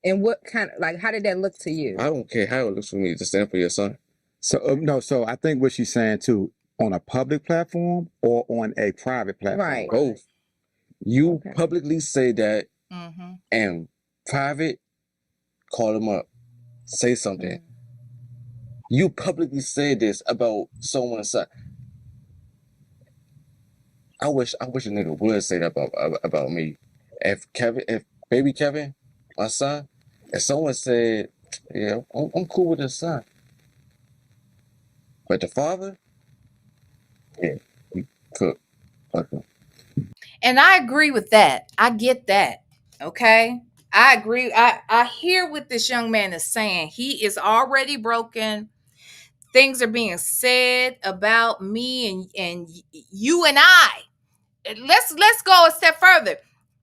And what kind of, how did that look to you? I don't care how it looks for me to stand for your son. So so I think what she's saying too, on a public platform or on a private platform. Right. Both. You publicly say that, and private, call him up, say something. You publicly say this about someone's son. I wish a nigga would say that about me. If baby Kevin, my son, if someone said, yeah, I'm cool with his son, but the father, yeah, he cook. Okay. And I agree with that. I get that. Okay. I agree. I hear what this young man is saying. He is already broken. Things are being said about me and you and I. Let's go a step further.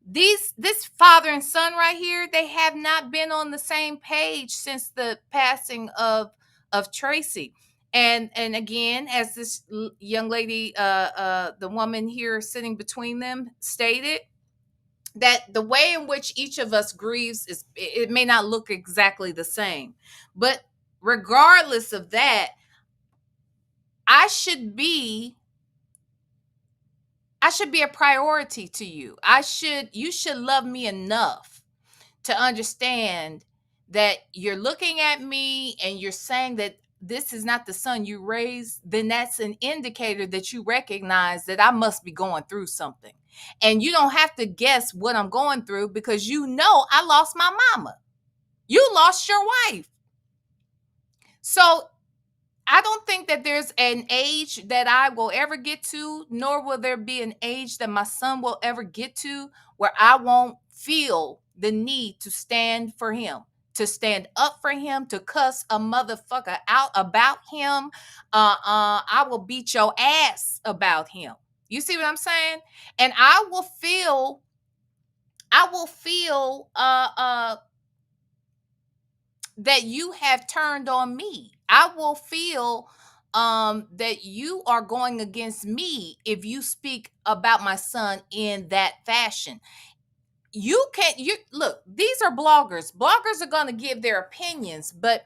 this father and son right here, they have not been on the same page since the passing of Traci. And again, as this young lady, the woman here sitting between them stated, that the way in which each of us grieves is, it may not look exactly the same, but regardless of that, I should be a priority to you. You should love me enough to understand that you're looking at me and you're saying that this is not the son you raised. Then that's an indicator that you recognize that I must be going through something. And you don't have to guess what I'm going through, because you know I lost my mama. You lost your wife. So I don't think that there's an age that I will ever get to, nor will there be an age that my son will ever get to, where I won't feel the need to stand for him, to stand up for him, to cuss a motherfucker out about him. I will beat your ass about him. You see what I'm saying? And I will feel that you have turned on me. I will feel that you are going against me if you speak about my son in that fashion. You look, these are bloggers. Bloggers are going to give their opinions, but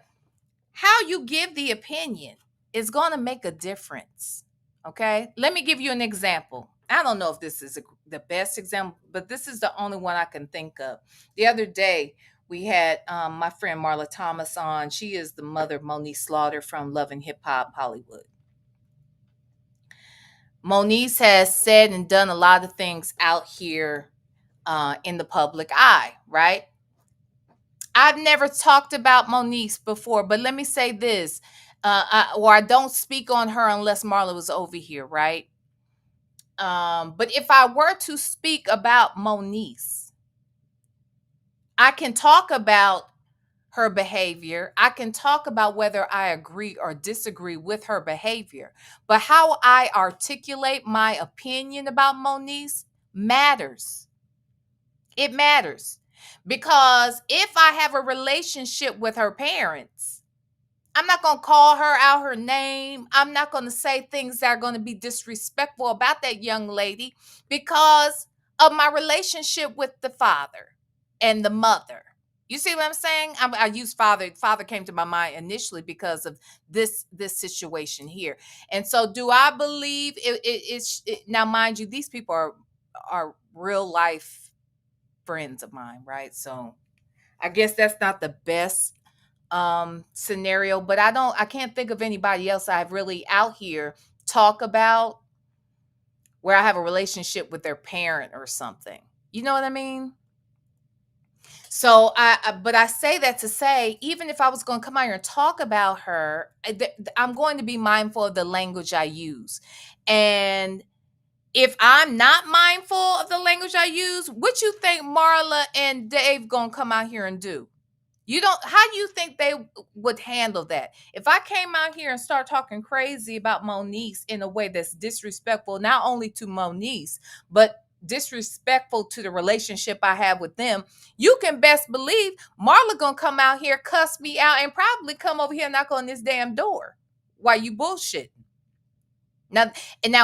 how you give the opinion is going to make a difference. Okay, let me give you an example. I don't know if this is the best example, but this is the only one I can think of. The other day, we had my friend Marla Thomas on. She is the mother of Moniece Slaughter from Love and Hip Hop Hollywood. Moniece has said and done a lot of things out here in the public eye, right? I've never talked about Moniece before, but let me say this, I don't speak on her unless Marla was over here, right? But if I were to speak about Moniece, I can talk about her behavior. I can talk about whether I agree or disagree with her behavior. But how I articulate my opinion about Moniece matters. It matters. Because if I have a relationship with her parents, I'm not going to call her out her name. I'm not going to say things that are going to be disrespectful about that young lady because of my relationship with the father and the mother. You see what I'm saying? I use father. Father came to my mind initially because of this situation here. And so do I believe it's now, mind you, these people are real life friends of mine, right? So I guess that's not the best scenario, but I can't think of anybody else I've really out here talk about where I have a relationship with their parent or something. You know what I mean? So but I say that to say, even if I was going to come out here and talk about her, I'm going to be mindful of the language I use. And if I'm not mindful of the language I use, what you think Marla and Dave gonna come out here and do? How do you think they would handle that? If I came out here and start talking crazy about Moniece in a way that's disrespectful, not only to Moniece, but disrespectful to the relationship I have with them, you can best believe Marla gonna come out here, cuss me out, and probably come over here and knock on this damn door while you bullshitting. Now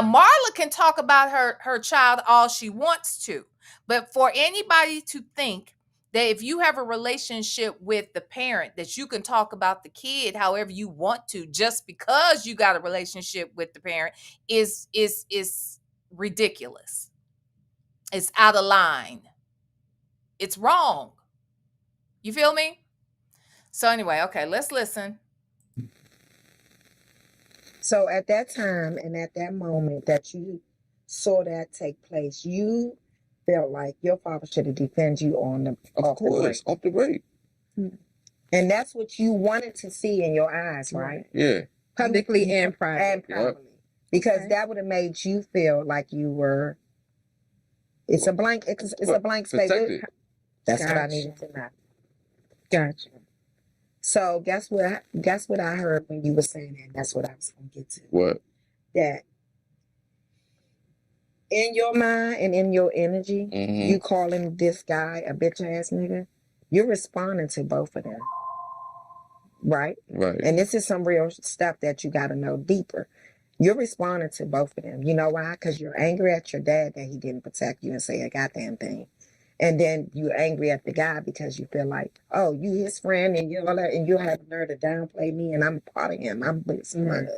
Marla can talk about her child all she wants to, but for anybody to think that if you have a relationship with the parent that you can talk about the kid however you want to just because you got a relationship with the parent is ridiculous. It's out of line. It's wrong. You feel me? So anyway, okay, let's listen. So at that time and at that moment that you saw that take place, you felt like your father should have defended you on the Of course, off the break. And that's what you wanted to see in your eyes, right? Yeah. Publicly and private. And privately. Because that would have made you feel like you were. It's a blank. It's a blank space. Protected. That's what I needed to know. Gotcha. So guess what I heard when you were saying that. That's what I was gonna get to. What? That In your mind and in your energy, Mhm. you calling this guy a bitch ass nigga, you're responding to both of them, right? Right. And this is some real stuff that you got to know deeper. You're responding to both of them. You know why? Because you're angry at your dad that he didn't protect you and say a goddamn thing. And then you're angry at the guy because you feel like, oh, you his friend and you all that, and you have the nerve to downplay me and I'm a part of him. I'm his blood.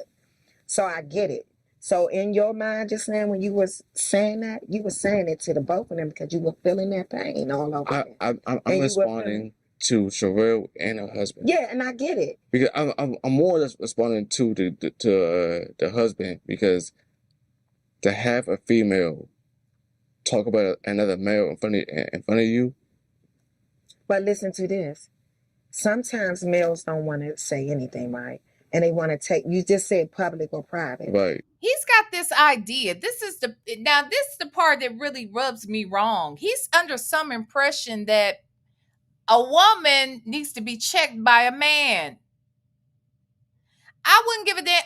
So I get it. So in your mind just now when you was saying that, you were saying it to the both of them because you were feeling that pain all over them. I'm And you were responding to Sharrell and her husband. Yeah, and I get it. Because I'm more or less responding to the husband, because to have a female talk about another male in front of you. But listen to this. Sometimes males don't want to say anything, right? And they want to take, you just said public or private. Right. He's got this idea. This is the part that really rubs me wrong. He's under some impression that a woman needs to be checked by a man. I wouldn't give a damn.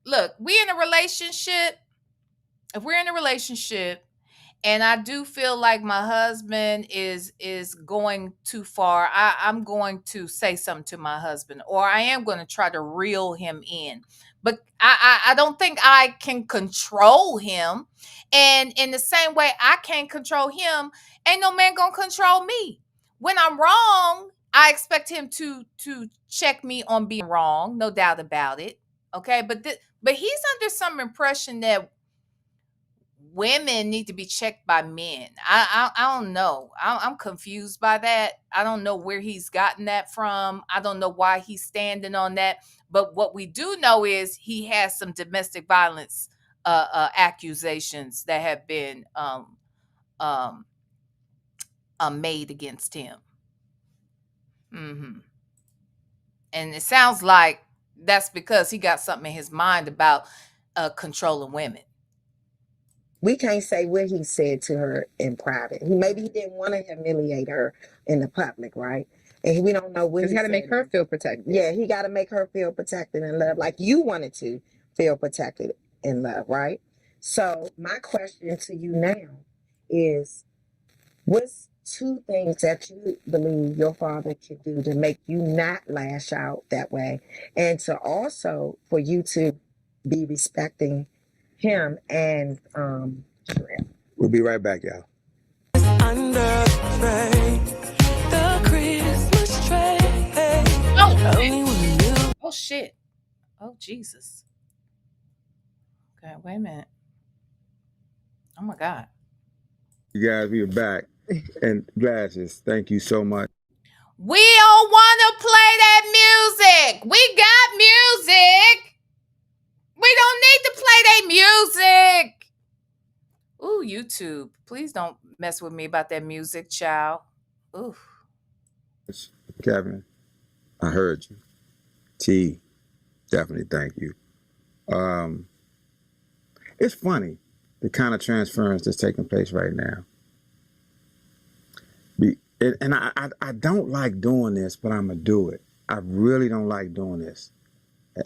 Look, we in a relationship. If we're in a relationship and I do feel like my husband is going too far, I'm going to say something to my husband, or I am going to try to reel him in. But I don't think I can control him. And in the same way I can't control him, ain't no man gonna control me. When I'm wrong, I expect him to check me on being wrong, no doubt about it. Okay, but he's under some impression that women need to be checked by men. I don't know. I'm confused by that. I don't know where he's gotten that from. I don't know why he's standing on that. But what we do know is he has some domestic violence accusations that have been made against him. Mm-hmm. And it sounds like that's because he got something in his mind about controlling women. We can't say what he said to her in private. Maybe he didn't want to humiliate her in the public, right? And we don't know what He's got to make her feel protected. Yeah, he got to make her feel protected and loved, like you wanted to feel protected and loved, right? So my question to you now is, what's 2 things that you believe your father could do to make you not lash out that way, and to also for you to be respecting him and Sharrell? We'll be right back, y'all. Under the rain, the Christmas tree. Only when you Oh shit. Oh Jesus. Okay, wait a minute. Oh my God. You guys, we are back. And Glasses, thank you so much. We don't want to play that music. We got music. We don't need to play that music. Ooh, YouTube. Please don't mess with me about that music, child. Ooh. Kevin, I heard you. T, definitely thank you. It's funny, the kind of transference that's taking place right now. And I don't like doing this, but I'm going to do it. I really don't like doing this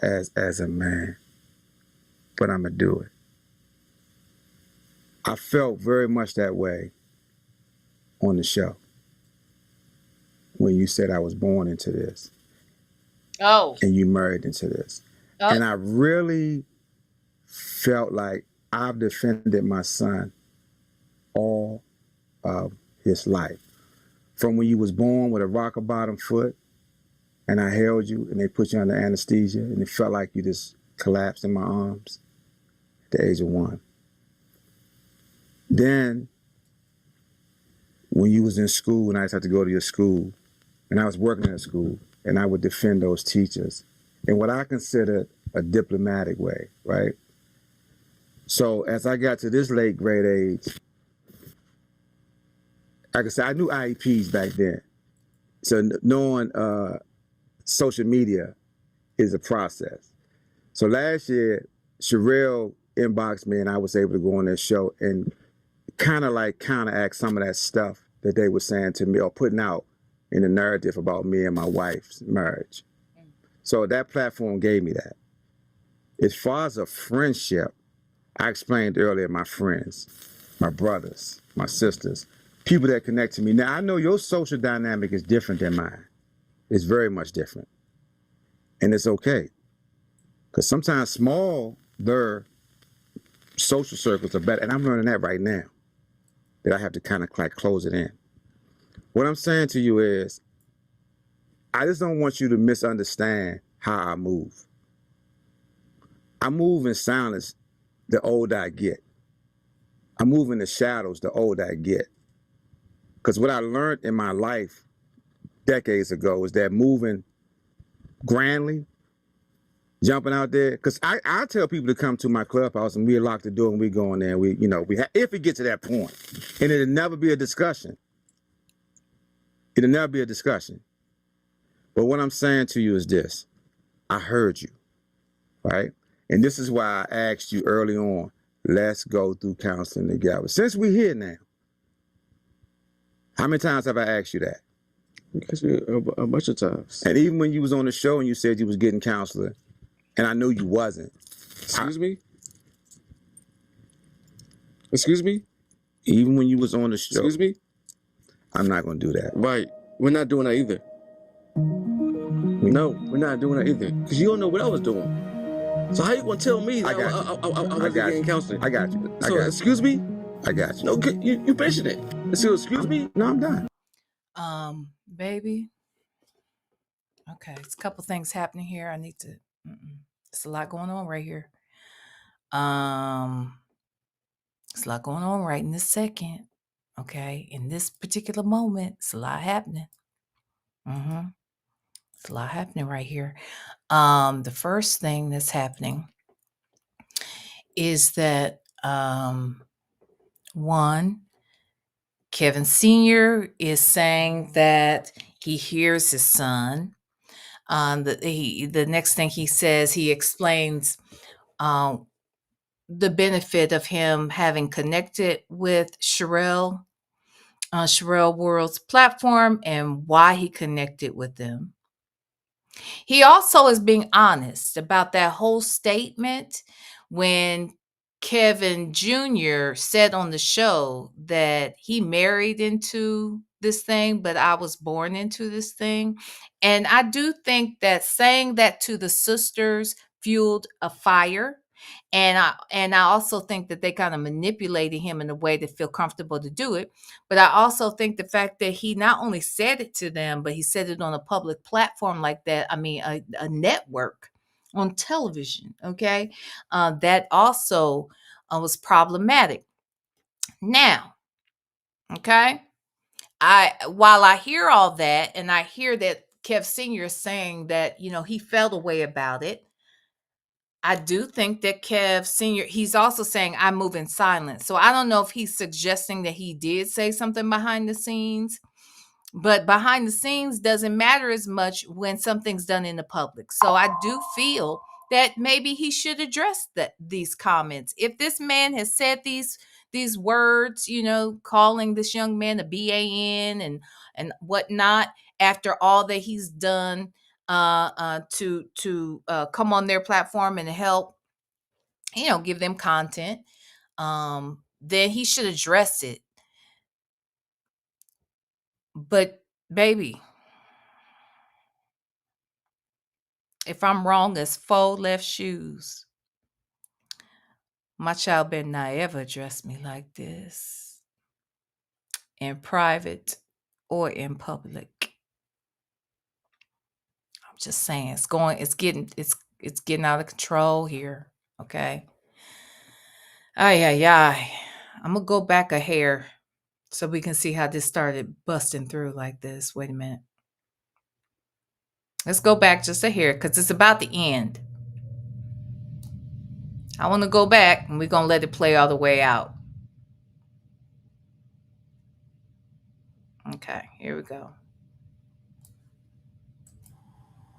as a man, but I'm going to do it. I felt very much that way on the show when you said I was born into this. Oh. And you married into this. Oh. And I really felt like I've defended my son all of his life. From when you was born with a rocker bottom foot and I held you and they put you under anesthesia and it felt like you just collapsed in my arms at the age of 1. Then when you was in school and I just had to go to your school and I was working at a school and I would defend those teachers in what I consider a diplomatic way, right? So as I got to this late grade age, like I said, I knew IEPs back then. So knowing social media is a process. So last year, Sharrell inboxed me and I was able to go on their show and kind of like counteract some of that stuff that they were saying to me or putting out in the narrative about me and my wife's marriage. So that platform gave me that. As far as a friendship, I explained earlier, my friends, my brothers, my sisters, people that connect to me. Now, I know your social dynamic is different than mine. It's very much different. And it's okay. Because sometimes smaller social circles are better. And I'm learning that right now, that I have to kind of like close it in. What I'm saying to you is, I just don't want you to misunderstand how I move. I move in silence the older I get. I move in the shadows the older I get. Because what I learned in my life decades ago is that moving grandly, jumping out there, because I tell people to come to my clubhouse and we lock the door and we go in there and if it gets to that point, and it'll never be a discussion. It'll never be a discussion. But what I'm saying to you is this. I heard you, right? And this is why I asked you early on, let's go through counseling together. Since we're here now, how many times have I asked you that? A bunch of times. And even when you was on the show and you said you was getting counseling, and I know you wasn't. Excuse me? Excuse me? Even when you was on the show. Excuse me? I'm not going to do that. Right. We're not doing that either. No, we're not doing that either. Because you don't know what I was doing. So how you going to tell me that I wasn't getting counseling? I got you. So, excuse me? I got you. No, you mentioned it. So, excuse me? No, I'm done. Baby. Okay, it's a couple things happening here. I need to. It's a lot going on right here. It's a lot going on right in this second. Okay, in this particular moment, it's a lot happening. It's a lot happening right here. The first thing that's happening is that one, Kevin Sr. is saying that he hears his son. The next thing he says, he explains the benefit of him having connected with Sharrell on Sharrell World's platform and why he connected with them. He also is being honest about that whole statement when Kevin Jr. said on the show that he married into this thing, but I was born into this thing. And I do think that saying that to the sisters fueled a fire. And I also think that they kind of manipulated him in a way to feel comfortable to do it. But I also think the fact that he not only said it to them, but he said it on a public platform like that, I mean, a network on television, okay, that also was problematic. Now, okay, while I hear all that, and I hear that Kev Sr. is saying that, he felt a way about it, I do think that Kev Sr., he's also saying, I move in silence. So I don't know if he's suggesting that he did say something behind the scenes, but behind the scenes doesn't matter as much when something's done in the public. So I do feel that maybe he should address these comments. If this man has said these words, calling this young man a BAN and whatnot, after all that he's done to come on their platform and help, give them content, then he should address it. But baby, if I'm wrong as 4 left shoes, my child better not ever address me like this in private or in public. I'm just saying, it's getting out of control here. Okay. Ay. I'm gonna go back a hair so we can see how this started busting through like this. Wait a minute. Let's go back just a hair because it's about the end. I want to go back and we're going to let it play all the way out. Okay, here we go.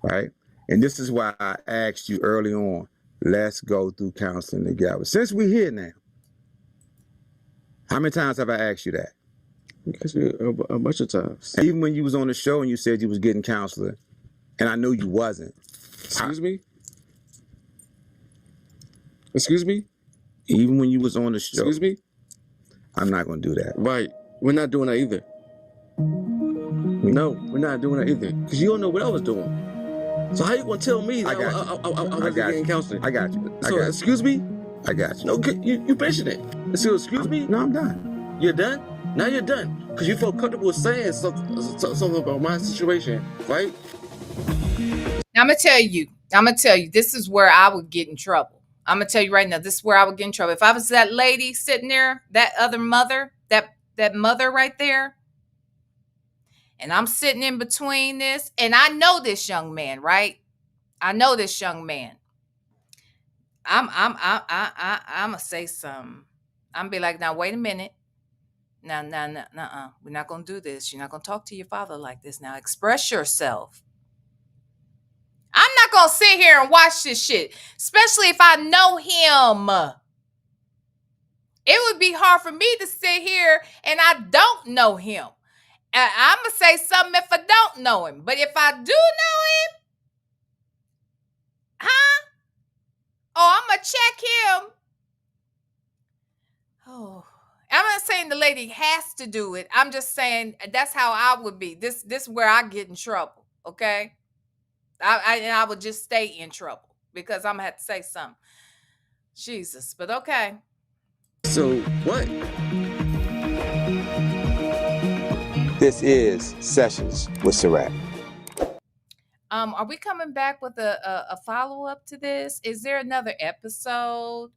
Right? And this is why I asked you early on, let's go through counseling together. Since we're here now, how many times have I asked you that? A bunch of times. Even when you was on the show and you said you was getting counseling, and I know you wasn't. Excuse me? Excuse me? Even when you was on the show. Excuse me? I'm not going to do that. Right. We're not doing that either. No, we're not doing that either. Because you don't know what I was doing. So how you going to tell me that I wasn't getting counseling? I got you. So, excuse me? I got you. No, you mentioned it. So, excuse me? No, I'm done. You're done? Now you're done. Because you felt comfortable saying something about my situation, right? Now, I'm going to tell you, this is where I would get in trouble. I'm going to tell you right now, this is where I would get in trouble. If I was that lady sitting there, that other mother, that mother right there, and I'm sitting in between this, and I know this young man, right? I know this young man. I'm gonna say something. I'm be like, now wait a minute. No, we're not gonna do this. You're not gonna talk to your father like this. Now express yourself. I'm not gonna sit here and watch this shit, especially if I know him. It would be hard for me to sit here and I don't know him. I'm gonna say something if I don't know him, but if I do know him, huh? Oh, I'm gonna check him. Oh, I'm not saying the lady has to do it. I'm just saying that's how I would be. This is where I get in trouble. Okay, I would just stay in trouble because I'm gonna have to say something. Jesus, but okay. So what? This is Sessions with Sharrell. Are we coming back with a follow-up to this? Is there another episode?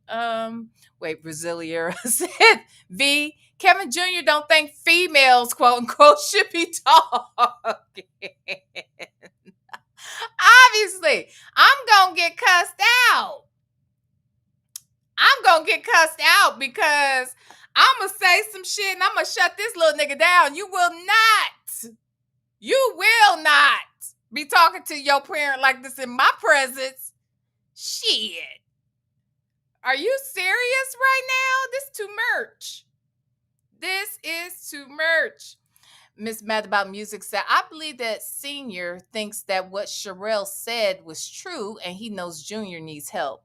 Wait, Brasilia said V. Kevin Jr. don't think females, quote unquote, should be talking. Obviously, I'm gonna get cussed out. I'm gonna get cussed out because I'm gonna say some shit and I'm gonna shut this little nigga down. You will not be talking to your parent like this in my presence. Shit. Are you serious right now? This too much. This is too much. Miss Mad About Music said, I believe that Senior thinks that what Sharrell said was true and he knows Junior needs help.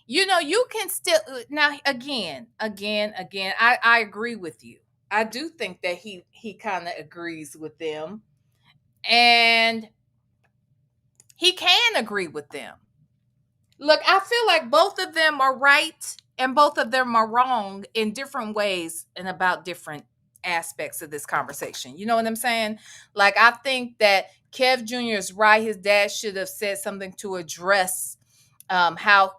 You know, you can still, now again, I agree with you. I do think that he kind of agrees with them. And he can agree with them. Look, I feel like both of them are right and both of them are wrong in different ways and about different aspects of this conversation. You know what I'm saying? Like, I think that Kev Jr. is right. His dad should have said something to address how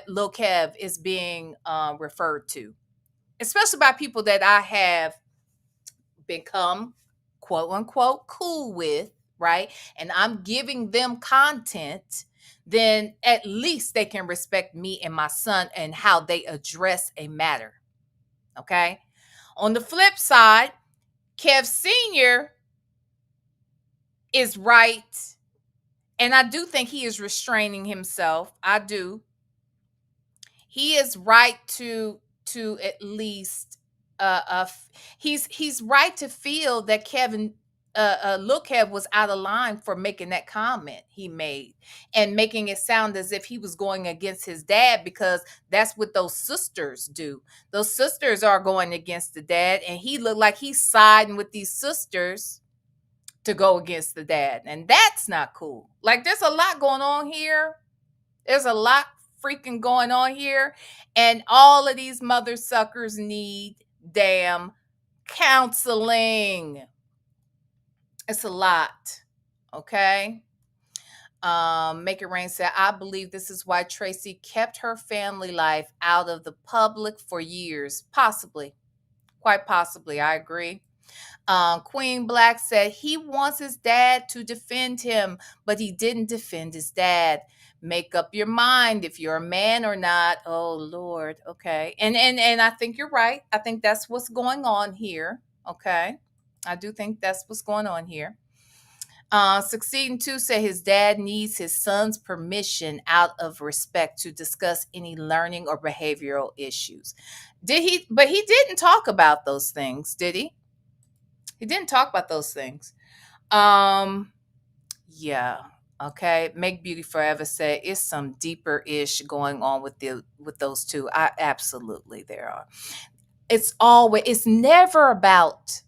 Lil Kev is being referred to, especially by people that I have become quote unquote cool with, right? And I'm giving them content, then at least they can respect me and my son and how they address a matter. Okay. On the flip side, Kev Sr. is right. And I do think he is restraining himself. I do. He is right to at least he's right to feel that Kevin Lil Kev was out of line for making that comment he made and making it sound as if he was going against his dad, because that's what those sisters do. Those sisters are going against the dad, and he looked like he's siding with these sisters to go against the dad, and that's not cool. Like, there's a lot going on here. There's a lot freaking going on here, and all of these mother suckers need damn counseling. It's a lot. Okay. Make It Rain said, I believe this is why Traci kept her family life out of the public for years. Possibly. Quite possibly. I agree. Queen Black said he wants his dad to defend him, but he didn't defend his dad. Make up your mind if you're a man or not. Oh Lord. Okay. And I think you're right. I think that's what's going on here. Okay. I do think that's what's going on here. Succeeding to say his dad needs his son's permission out of respect to discuss any learning or behavioral issues. Did he? But he didn't talk about those things, did he? He didn't talk about those things. Yeah. Okay, Make Beauty Forever said it's some deeper ish going on with those two. I absolutely there are. It's never about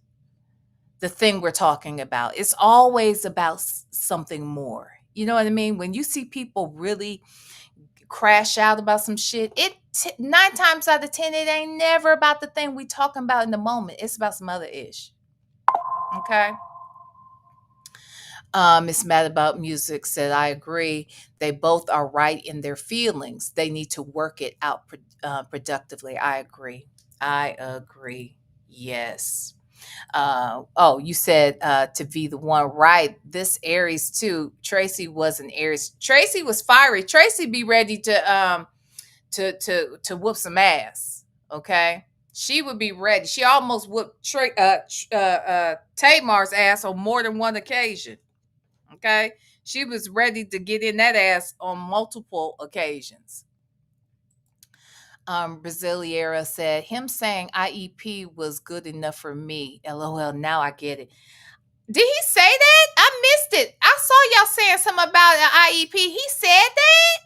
the thing we're talking about. It's always about something more. You know what I mean? When you see people really crash out about some shit, 9 times out of 10, it ain't never about the thing we talking about in the moment. It's about some other ish. Okay. Miss Mad About Music said, I agree. They both are right in their feelings. They need to work it out productively. I agree. I agree. Yes. You said to be the one, right? This Aries too. Traci was an Aries. Traci was fiery. Traci be ready to whoop some ass. Okay, she would be ready. She almost whooped Tamar's ass on more than one occasion. Okay, she was ready to get in that ass on multiple occasions. Brasiliera said, him saying IEP was good enough for me. LOL, now I get it. Did he say that? I missed it. I saw y'all saying something about an IEP. He said that?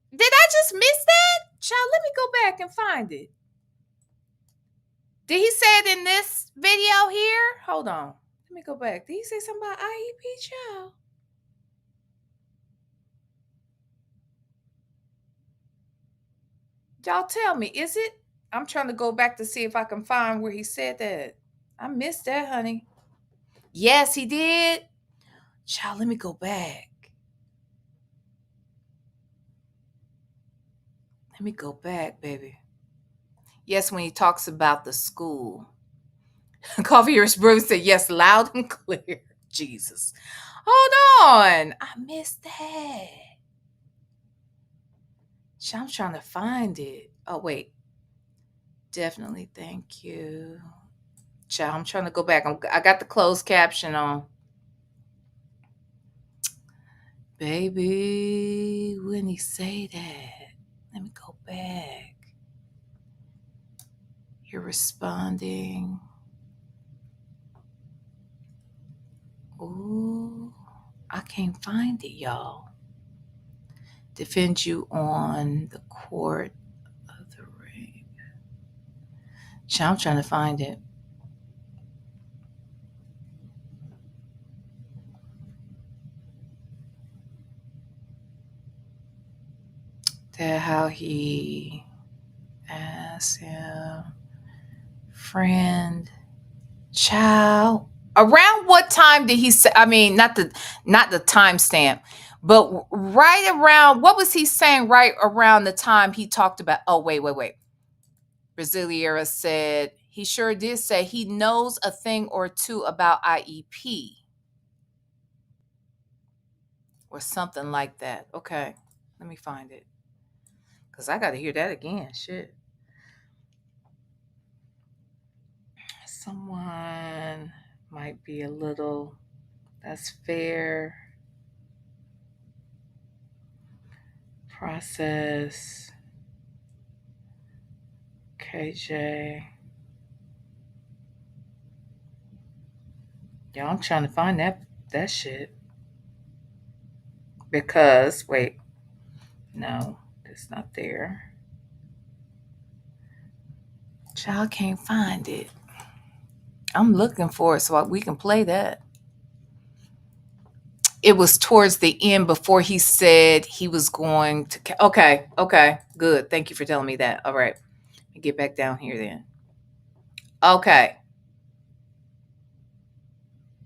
Did I just miss that? Child, let me go back and find it. Did he say it in this video here? Hold on. Let me go back. Did he say something about IEP, child? Y'all tell me, is it? I'm trying to go back to see if I can find where he said that. I missed that, honey. Yes, he did. Child, let me go back. Let me go back, baby. Yes, when he talks about the school. Coffee Ears Brew said, yes, loud and clear. Jesus. Hold on. I missed that. I'm trying to find it. Oh, wait. Definitely. Thank you. Child, I'm trying to go back. I got the closed caption on. Baby, when he say that, let me go back. You're responding. Ooh, I can't find it, y'all. Defend you on the court of the ring. I'm trying to find it. That how he asked him, friend, child. Around what time did he say? I mean, not the timestamp, but right around, what was he saying? Right around the time he talked about. Oh, wait. Brasiliera said he sure did say he knows a thing or two about IEP or something like that. Okay, let me find it because I got to hear that again. Shit. Someone might be a little. That's fair. Process. KJ. Yeah, I'm trying to find that shit. Because wait. No, it's not there. Child can't find it. I'm looking for it so we can play that. It was towards the end before he said he was going to. Okay, good. Thank you for telling me that. All right, let me get back down here then. Okay,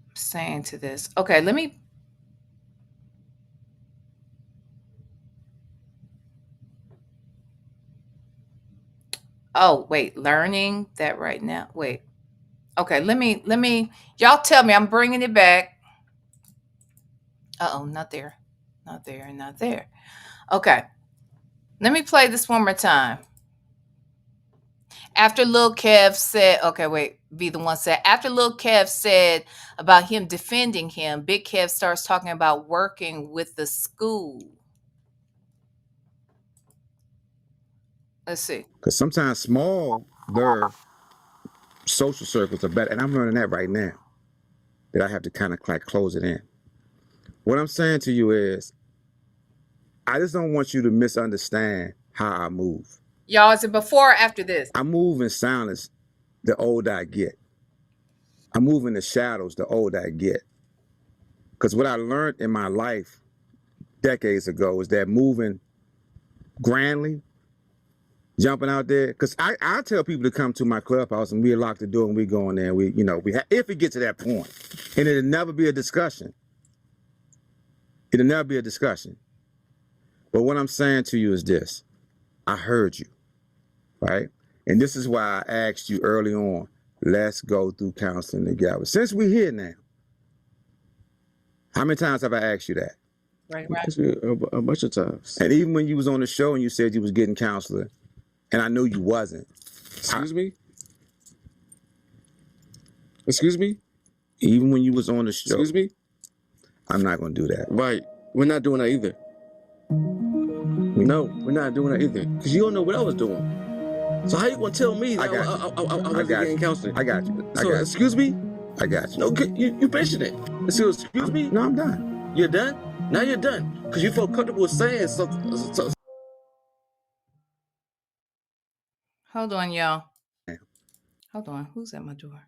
I'm saying to this. Okay, let me. Oh wait, learning that right now. Wait. Okay, let me. Y'all tell me. I'm bringing it back. Not there. Not there. Okay. Let me play this one more time. After Lil Kev said, okay, wait, be the one said, after Lil Kev said about him defending him, Big Kev starts talking about working with the school. Let's see. Because sometimes small, their social circles are better. And I'm learning that right now, that I have to kind of like close it in. What I'm saying to you is, I just don't want you to misunderstand how I move. Y'all, is it before or after this? I move in silence the older I get. I move in the shadows the older I get. Because what I learned in my life decades ago is that moving grandly, jumping out there, because I tell people to come to my clubhouse and we lock the door and we go in there and if it gets to that point, and it'll never be a discussion. It'll never be a discussion. But what I'm saying to you is this: I heard you, right? And this is why I asked you early on, let's go through counseling together. Since we're here now, how many times have I asked you that? Right. A bunch of times. And even when you was on the show and you said you was getting counseling, and I knew you wasn't. Excuse me? Excuse me? Even when you was on the show. Excuse me? I'm not going to do that. Right. We're not doing that either. No, we're not doing that either. Because you don't know what I was doing. So how you going to tell me that I wasn't getting counseling? I got you. So, excuse me? I got you. No, you mentioned it. So, excuse me? No, I'm done. You're done? Now you're done. Because you felt comfortable saying something. Hold on, y'all. Hold on. Who's at my door?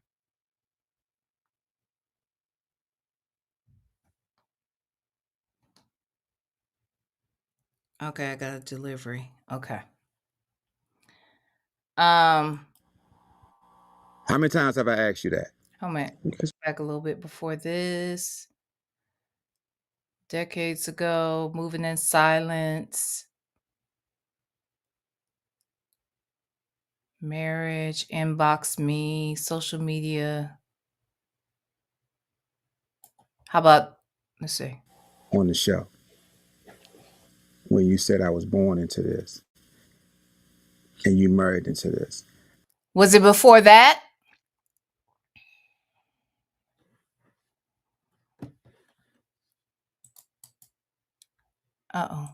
Okay, I got a delivery. Okay. How many times have I asked you that? Hold on. Back a little bit before this. Decades ago, moving in silence. Marriage, inbox me, social media. How about, let's see. On the show. When you said I was born into this. And you married into this. Was it before that? Uh-oh.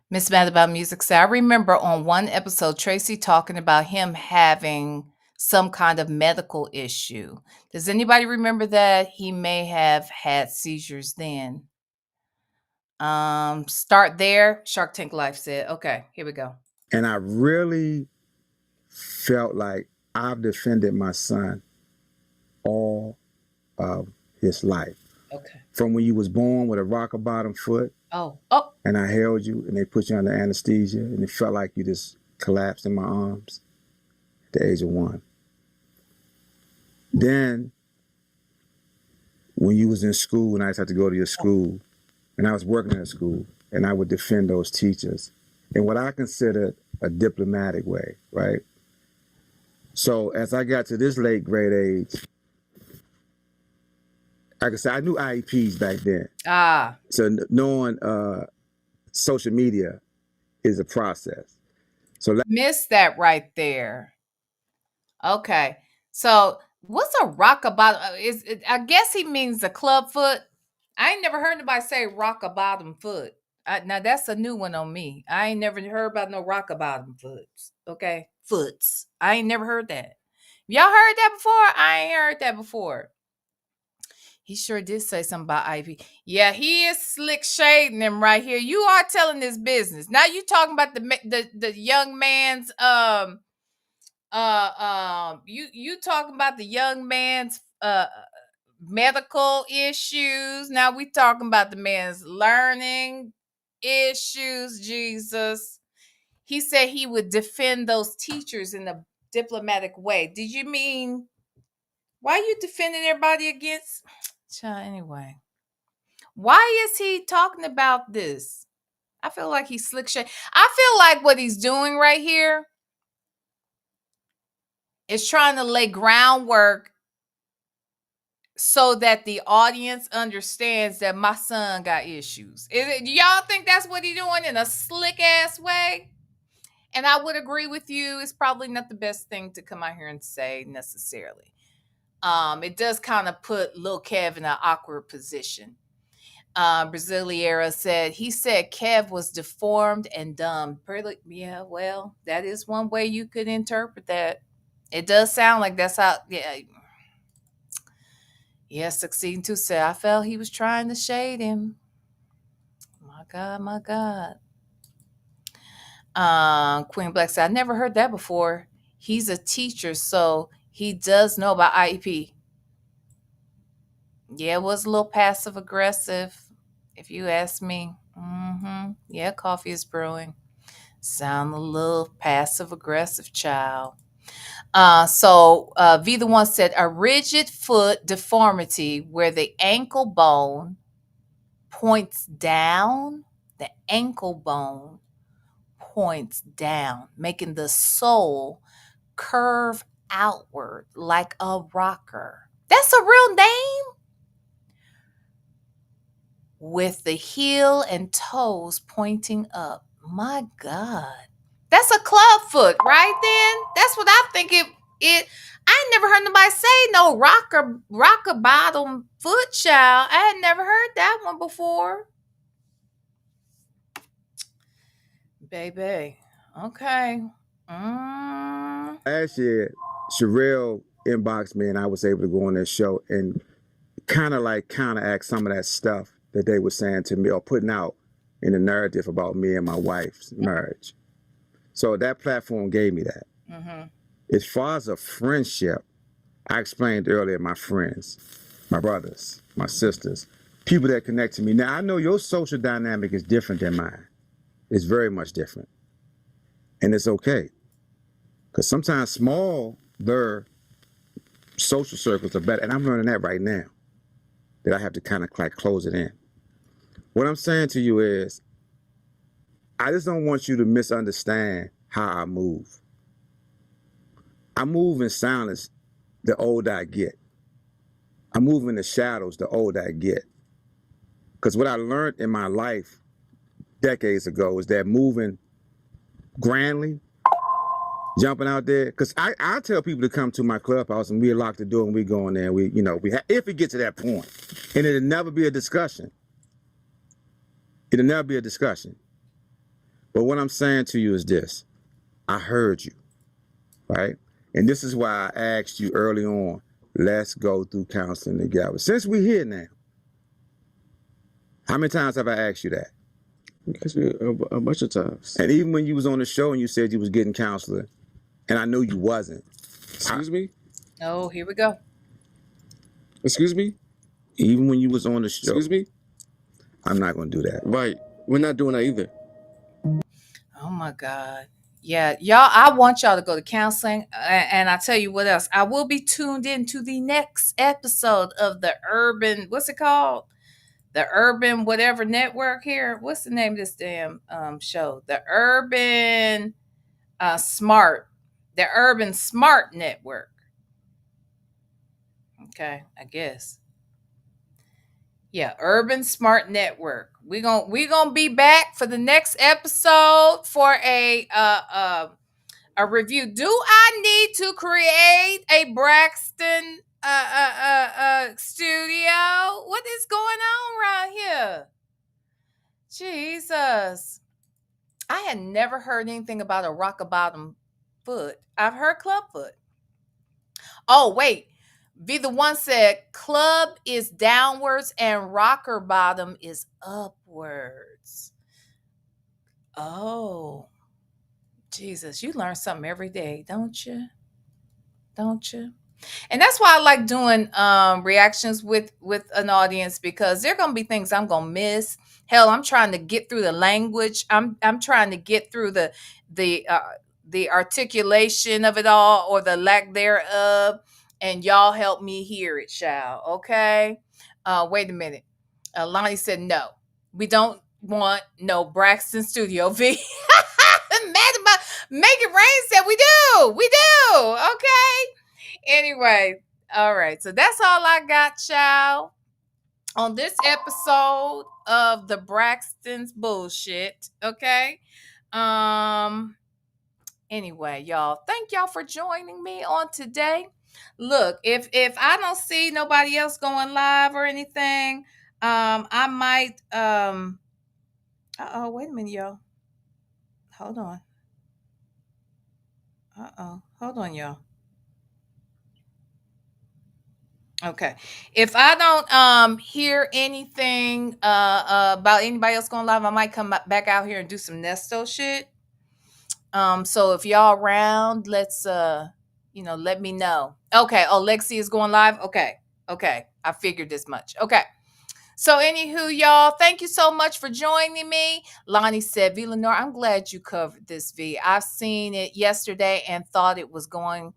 Miss Mad About Music said, I remember on one episode, Traci talking about him having some kind of medical issue. Does anybody remember that? He may have had seizures then. Start there. Shark Tank Life said, okay, here we go. And I really felt like I've defended my son all of his life. Okay. From when you was born with a rocker bottom foot. Oh. And I held you and they put you under anesthesia and it felt like you just collapsed in my arms at the age of 1. Then when you was in school and I used to have to go to your school and I was working at a school and I would defend those teachers in what I considered a diplomatic way, right? So as I got to this late grade age, like I said, I knew IEPs back then. So knowing social media is a process. So missed that right there. Okay. So what's a rock-a-bottom? I guess he means the club foot. I ain't never heard nobody say rock-a-bottom foot. Now that's a new one on me. I ain't never heard about no rock-a-bottom foots. Okay. Foots. I ain't never heard that. Y'all heard that before? I ain't heard that before. He sure did say something about Ivy. Yeah, he is slick shading him right here. You are telling this business. Now you talking about the young man's you talking about the young man's medical issues. Now we talking about the man's learning issues. Jesus. He said he would defend those teachers in a diplomatic way. Did you mean why are you defending everybody against? Anyway, why is he talking about this? I feel like he's slick shit. I feel like what he's doing right here is trying to lay groundwork so that the audience understands that my son got issues. Y'all think that's what he's doing in a slick ass way? And I would agree with you. It's probably not the best thing to come out here and say necessarily. It does kind of put Lil Kev in an awkward position. Braziliera said, he said Kev was deformed and dumb. Yeah, well, that is one way you could interpret that. It does sound like that's how, yeah. Yeah, Succeeding to say, I felt he was trying to shade him. My God, my God. Queen Black said, I never heard that before. He's a teacher, so he does know about IEP. Yeah, it was a little passive aggressive, if you ask me. Yeah, coffee is brewing. Sound a little passive aggressive, child. V the one said a rigid foot deformity where the ankle bone points down. The ankle bone points down, making the sole curve outward like a rocker. That's a real name. With the heel and toes pointing up. My God. That's a club foot, right then? That's what I think it I ain't never heard nobody say no rocker bottom foot, child. I had never heard that one before. Baby. Okay. Last year, Sharrell inboxed me and I was able to go on their show and kind of like counteract some of that stuff that they were saying to me or putting out in the narrative about me and my wife's marriage. So that platform gave me that. As far as a friendship, I explained earlier, my friends, my brothers, my sisters, people that connect to me. Now, I know your social dynamic is different than mine. It's very much different. And it's okay. Because sometimes smaller social circles are better. And I'm learning that right now, that I have to kind of like close it in. What I'm saying to you is, I just don't want you to misunderstand how I move. I move in silence the older I get. I move in the shadows the older I get. Because what I learned in my life decades ago is that moving grandly, jumping out there, because I tell people to come to my clubhouse and we lock the door and we go in there and if it gets to that point, and it'll never be a discussion. It'll never be a discussion. But what I'm saying to you is this. I heard you, right? And this is why I asked you early on, let's go through counseling together. Since we're here now, how many times have I asked you that? Because a bunch of times. And even when you was on the show and you said you was getting counseling, and I knew you wasn't. Excuse me? Oh, here we go. Excuse me? Even when you was on the show. Excuse me? I'm not going to do that. Right. We're not doing that either. Oh my God. Yeah, y'all, I want y'all to go to counseling. And I tell you what else. I will be tuned in to the next episode of the Urban, what's it called? The Urban whatever network here. What's the name of this damn show? The Urban Smart. The Urban Smart Network. Okay, I guess. Yeah, Urban Smart Network. We gonna be back for the next episode for a review. Do I need to create a Braxton studio? What is going on around here? Jesus. I had never heard anything about a rocker bottom foot. I've heard club foot. Oh, wait. Be the one said club is downwards and rocker bottom is upwards. Oh, Jesus, you learn something every day, don't you? Don't you? And that's why I like doing reactions with an audience, because there are gonna be things I'm gonna miss. Hell, I'm trying to get through the language. I'm trying to get through the articulation of it all, or the lack thereof, and y'all help me hear it, shall. Okay. Wait a minute. Lonnie said no. We don't want no Braxton Studio V. Mad about Make It Rain said we do. We do. Okay. Anyway, all right. So that's all I got, child, on this episode of the Braxton's bullshit. Okay. Anyway, y'all, thank y'all for joining me on today. Look, if I don't see nobody else going live or anything, I might wait a minute, y'all. Hold on. Hold on, y'all. Okay. If I don't hear anything about anybody else going live, I might come back out here and do some Nesto shit. So if y'all around, let's let me know. Okay. Oh, Lexi is going live. Okay. I figured this much. Okay. So, anywho, y'all, thank you so much for joining me. Lonnie said, VLenore, I'm glad you covered this, V. I've seen it yesterday and thought it was gonna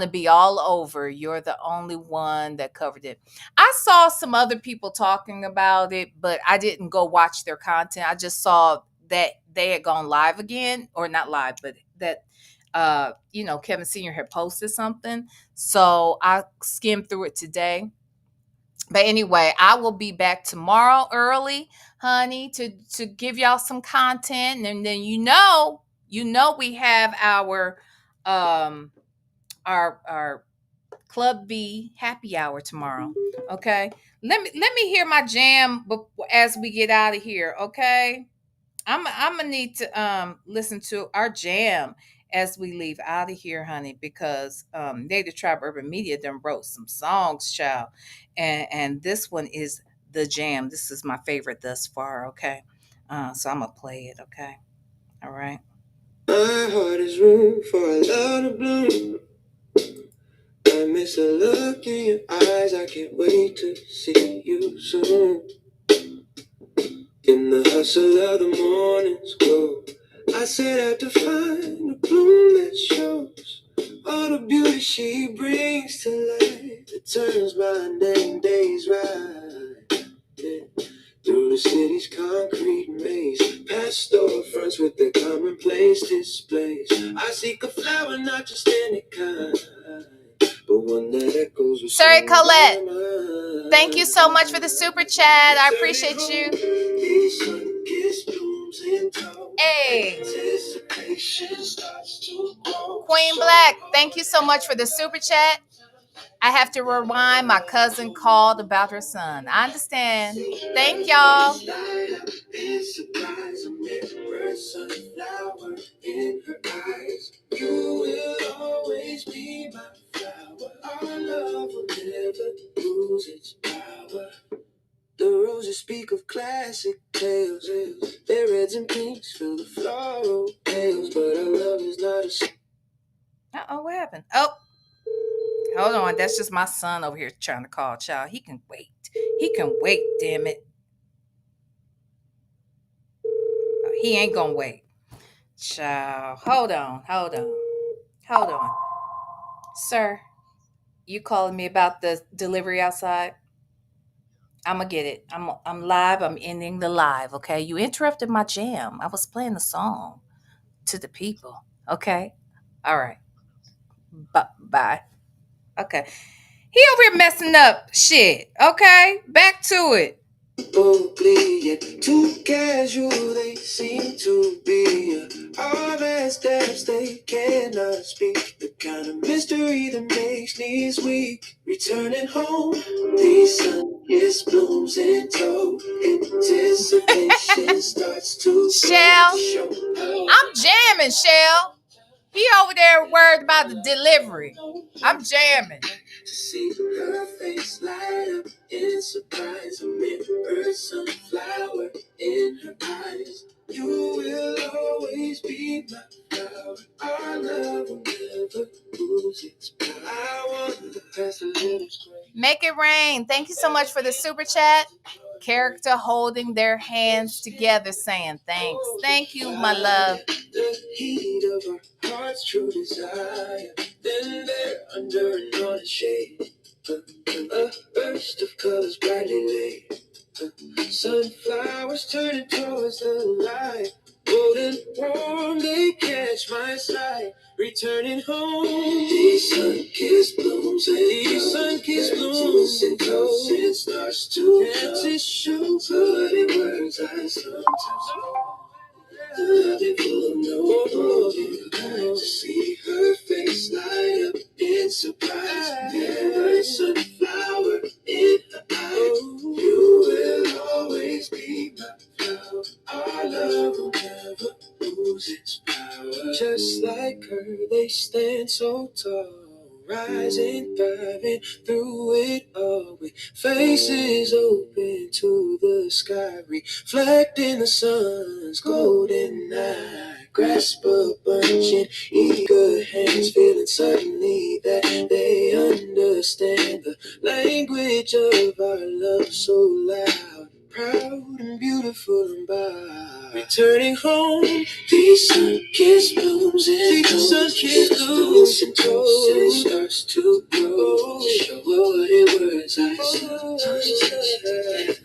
be all over. You're the only one that covered it. I saw some other people talking about it, but I didn't go watch their content. I just saw that they had gone live again, or not live, but that Kevin Sr. had posted something. So I skimmed through it today. But anyway, I will be back tomorrow early, honey, to give y'all some content. And then we have our our Club B happy hour tomorrow. Okay. Let me hear my jam as we get out of here. Okay. I'm gonna need to listen to our jam as we leave out of here, honey, because Native Tribe Urban Media done wrote some songs, child, and this one is the jam. This is my favorite thus far. Okay, so I'm gonna play it. Okay, all right. My heart is room for a lot of bloom. I miss the look in your eyes. I can't wait to see you soon. In the hustle of the morning's glow, I set out to find a bloom that shows all the beauty she brings to life. It turns my days right. Yeah. Through the city's concrete maze, past storefronts with their commonplace displays, I seek a flower, not just any kind, but one that echoes with Sorry, soul Colette. in my mind. Thank you so much for the super chat. I appreciate you. These sun-kissed blooms in tow. Hey, Anticipation starts to grow. Queen Black, thank you so much for the super chat. I have to rewind. My cousin called about her son. I understand. Thank y'all. Sunflower in her eyes. You will always be my flower. Our love will never lose its power. The roses speak of classic tales. Their reds and pinks fill the floral tales. But our love is not a... Uh-oh, what happened? Oh, hold on. That's just my son over here trying to call, child. He can wait. Damn it. Oh, he ain't gonna wait. Child. Hold on. Sir, you calling me about the delivery outside? I'm gonna get it. I'm live. I'm ending the live, okay? You interrupted my jam. I was playing the song to the people. Okay? All right. Bye. Okay. He over here messing up shit. Okay? Back to it. boldly, yet too casual they seem to be. All their steps they cannot speak. The kind of mystery that makes knees weak. Returning home, these sun-kissed blooms in tow. Anticipation starts to Shell, show. I'm jamming, Shell. He over there worried about the delivery. I'm jamming. To see her face light up in surprise, a mirror sunflower in her eyes. You will always be my flower. Our love will never lose its power. I want to pass the lyrics. Make it rain. Thank you so much for the super chat. Character holding their hands together, saying thanks. Thank you, my love. The heat of our heart's true desire. Then there under an honest shade. A burst of colors brightly laid. Sunflowers turning towards the light. Golden warm, they catch my sight. Returning home. These sun-kissed blooms and these sun-kissed blooms and it starts to show. But in words I sometimes nothing full of no. To see her face light up in surprise. Never sunflower in her eyes. You will always be my flower. Our love will never lose its power. Just like her, they stand so tall. rising, thriving through it all with faces open to the sky, reflecting the sun's golden eye. Grasp a bunch in eager hands, feeling suddenly that they understand the language of our love so loud, proud and beautiful and by. Returning home, these sun-kissed blooms and it starts to grow. Show what it was I said.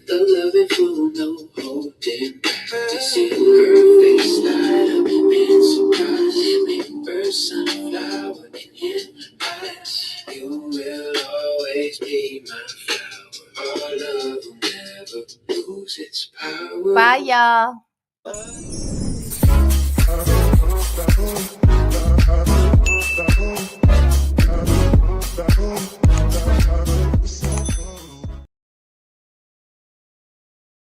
The loving full, no holding back. To see her face light up and surprise me. First sunflower in eyes. You will always be my flower. Our love will never lose its power. Bye, y'all. Bye.